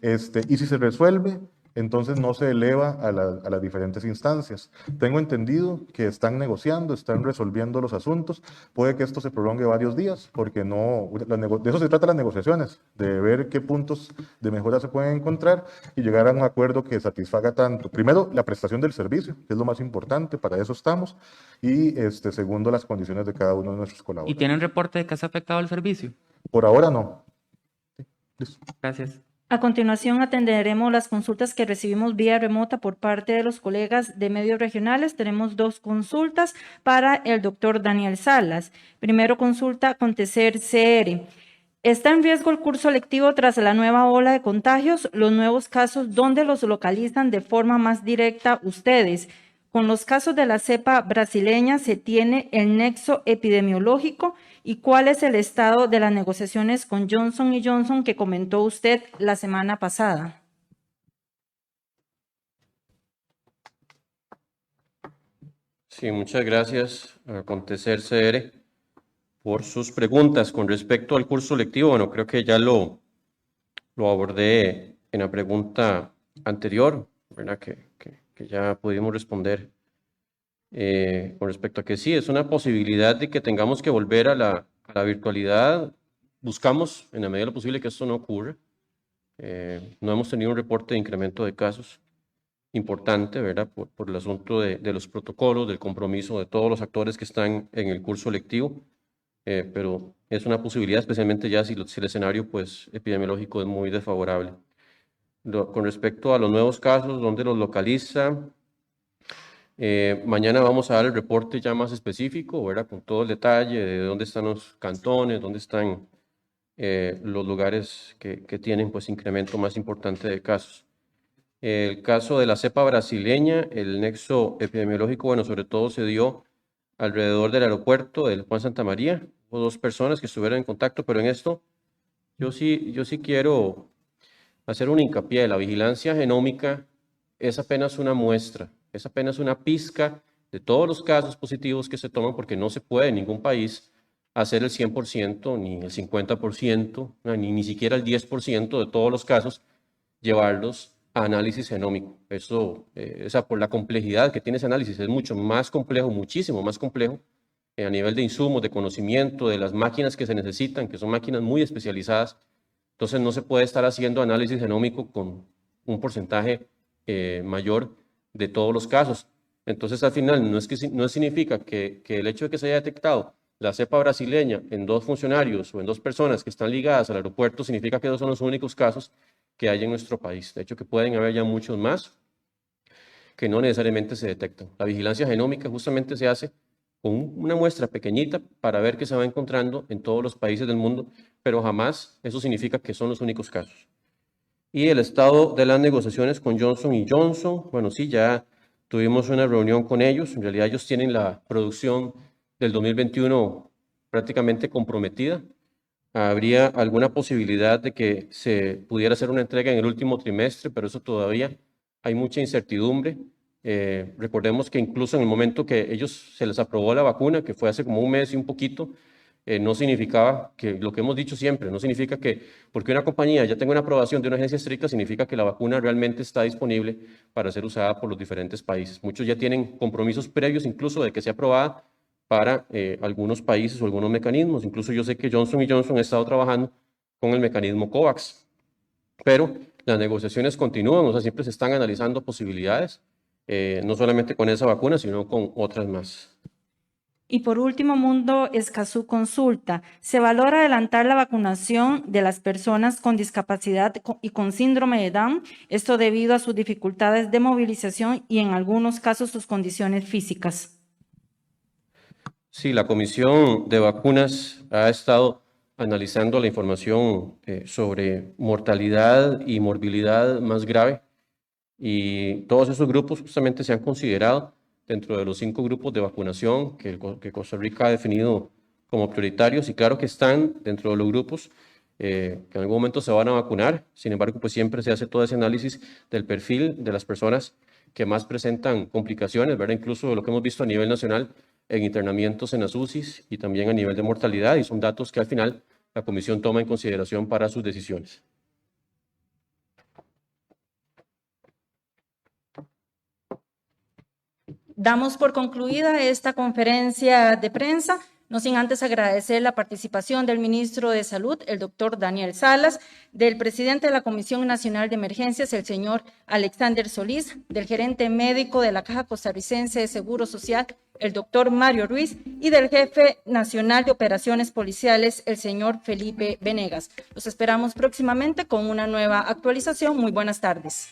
y si se resuelve, entonces no se eleva a las diferentes instancias. Tengo entendido que están negociando, están resolviendo los asuntos. Puede que esto se prolongue varios días, porque no, de eso se trata las negociaciones, de ver qué puntos de mejora se pueden encontrar y llegar a un acuerdo que satisfaga tanto, primero, la prestación del servicio, que es lo más importante, para eso estamos, y segundo, las condiciones de cada uno de nuestros ¿Y colaboradores. tienen reporte de que se ha afectado el servicio? Por ahora no. Listo. Gracias. A continuación atenderemos las consultas que recibimos vía remota por parte de los colegas de medios regionales. Tenemos 2 consultas para el doctor Daniel Salas. Primero, consulta acontecer CR. ¿Está en riesgo el curso lectivo tras la nueva ola de contagios? Los nuevos casos, ¿dónde los localizan de forma más directa ustedes? Con los casos de la cepa brasileña, ¿se tiene el nexo epidemiológico? ¿Y cuál es el estado de las negociaciones con Johnson & Johnson que comentó usted la semana pasada? Sí, muchas gracias a Acontecer CR por sus preguntas. Con respecto al curso lectivo, bueno, creo que ya lo abordé en la pregunta anterior, ¿verdad? Que ya pudimos responder con respecto a que sí, es una posibilidad de que tengamos que volver a la virtualidad. Buscamos, en la medida de lo posible, que esto no ocurra. No hemos tenido un reporte de incremento de casos importante, ¿verdad? Por el asunto de los protocolos, del compromiso de todos los actores que están en el curso lectivo, pero es una posibilidad, especialmente ya si el escenario pues, epidemiológico es muy desfavorable. Con respecto a los nuevos casos, ¿dónde los localiza? Mañana vamos a dar el reporte ya más específico, ¿verdad? Con todo el detalle de dónde están los cantones, dónde están los lugares que tienen pues, incremento más importante de casos. El caso de la cepa brasileña, el nexo epidemiológico, bueno, sobre todo se dio alrededor del aeropuerto del Juan Santa María. Hubo 2 personas que estuvieron en contacto, pero en esto yo sí quiero hacer un hincapié. La vigilancia genómica es apenas una muestra, es apenas una pizca de todos los casos positivos que se toman, porque no se puede en ningún país hacer el 100%, ni el 50%, ni siquiera el 10% de todos los casos, llevarlos a análisis genómico. Eso, por la complejidad que tiene ese análisis, es mucho más complejo, muchísimo más complejo, a nivel de insumos, de conocimiento, de las máquinas que se necesitan, que son máquinas muy especializadas. Entonces no se puede estar haciendo análisis genómico con un porcentaje mayor de todos los casos. Entonces al final no significa que el hecho de que se haya detectado la cepa brasileña en 2 funcionarios o en 2 personas que están ligadas al aeropuerto significa que esos son los únicos casos que hay en nuestro país. De hecho, que pueden haber ya muchos más que no necesariamente se detectan. La vigilancia genómica justamente se hace con una muestra pequeñita para ver qué se va encontrando en todos los países del mundo, pero jamás eso significa que son los únicos casos. Y el estado de las negociaciones con Johnson & Johnson, bueno, sí, ya tuvimos una reunión con ellos. En realidad ellos tienen la producción del 2021 prácticamente comprometida. Habría alguna posibilidad de que se pudiera hacer una entrega en el último trimestre, pero eso todavía hay mucha incertidumbre. Recordemos que incluso en el momento que se les aprobó la vacuna, que fue hace como un mes y un poquito, no significaba que, lo que hemos dicho siempre, no significa que porque una compañía ya tenga una aprobación de una agencia estricta, significa que la vacuna realmente está disponible para ser usada por los diferentes países. Muchos ya tienen compromisos previos incluso de que sea aprobada para algunos países o algunos mecanismos. Incluso yo sé que Johnson & Johnson ha estado trabajando con el mecanismo COVAX, pero las negociaciones continúan, o sea, siempre se están analizando posibilidades, no solamente con esa vacuna, sino con otras más. Y por último, Mundo Escazú consulta, ¿se valora adelantar la vacunación de las personas con discapacidad y con síndrome de Down? Esto debido a sus dificultades de movilización y en algunos casos sus condiciones físicas. Sí, la Comisión de Vacunas ha estado analizando la información sobre mortalidad y morbilidad más grave, y todos esos grupos justamente se han considerado dentro de los 5 grupos de vacunación que Costa Rica ha definido como prioritarios, y claro que están dentro de los grupos que en algún momento se van a vacunar. Sin embargo, pues siempre se hace todo ese análisis del perfil de las personas que más presentan complicaciones, ¿verdad? Incluso lo que hemos visto a nivel nacional en internamientos en las UCIs y también a nivel de mortalidad, y son datos que al final la Comisión toma en consideración para sus decisiones. Damos por concluida esta conferencia de prensa, no sin antes agradecer la participación del ministro de Salud, el doctor Daniel Salas, del presidente de la Comisión Nacional de Emergencias, el señor Alexander Solís, del gerente médico de la Caja Costarricense de Seguro Social, el doctor Mario Ruiz, y del jefe nacional de operaciones policiales, el señor Felipe Venegas. Los esperamos próximamente con una nueva actualización. Muy buenas tardes.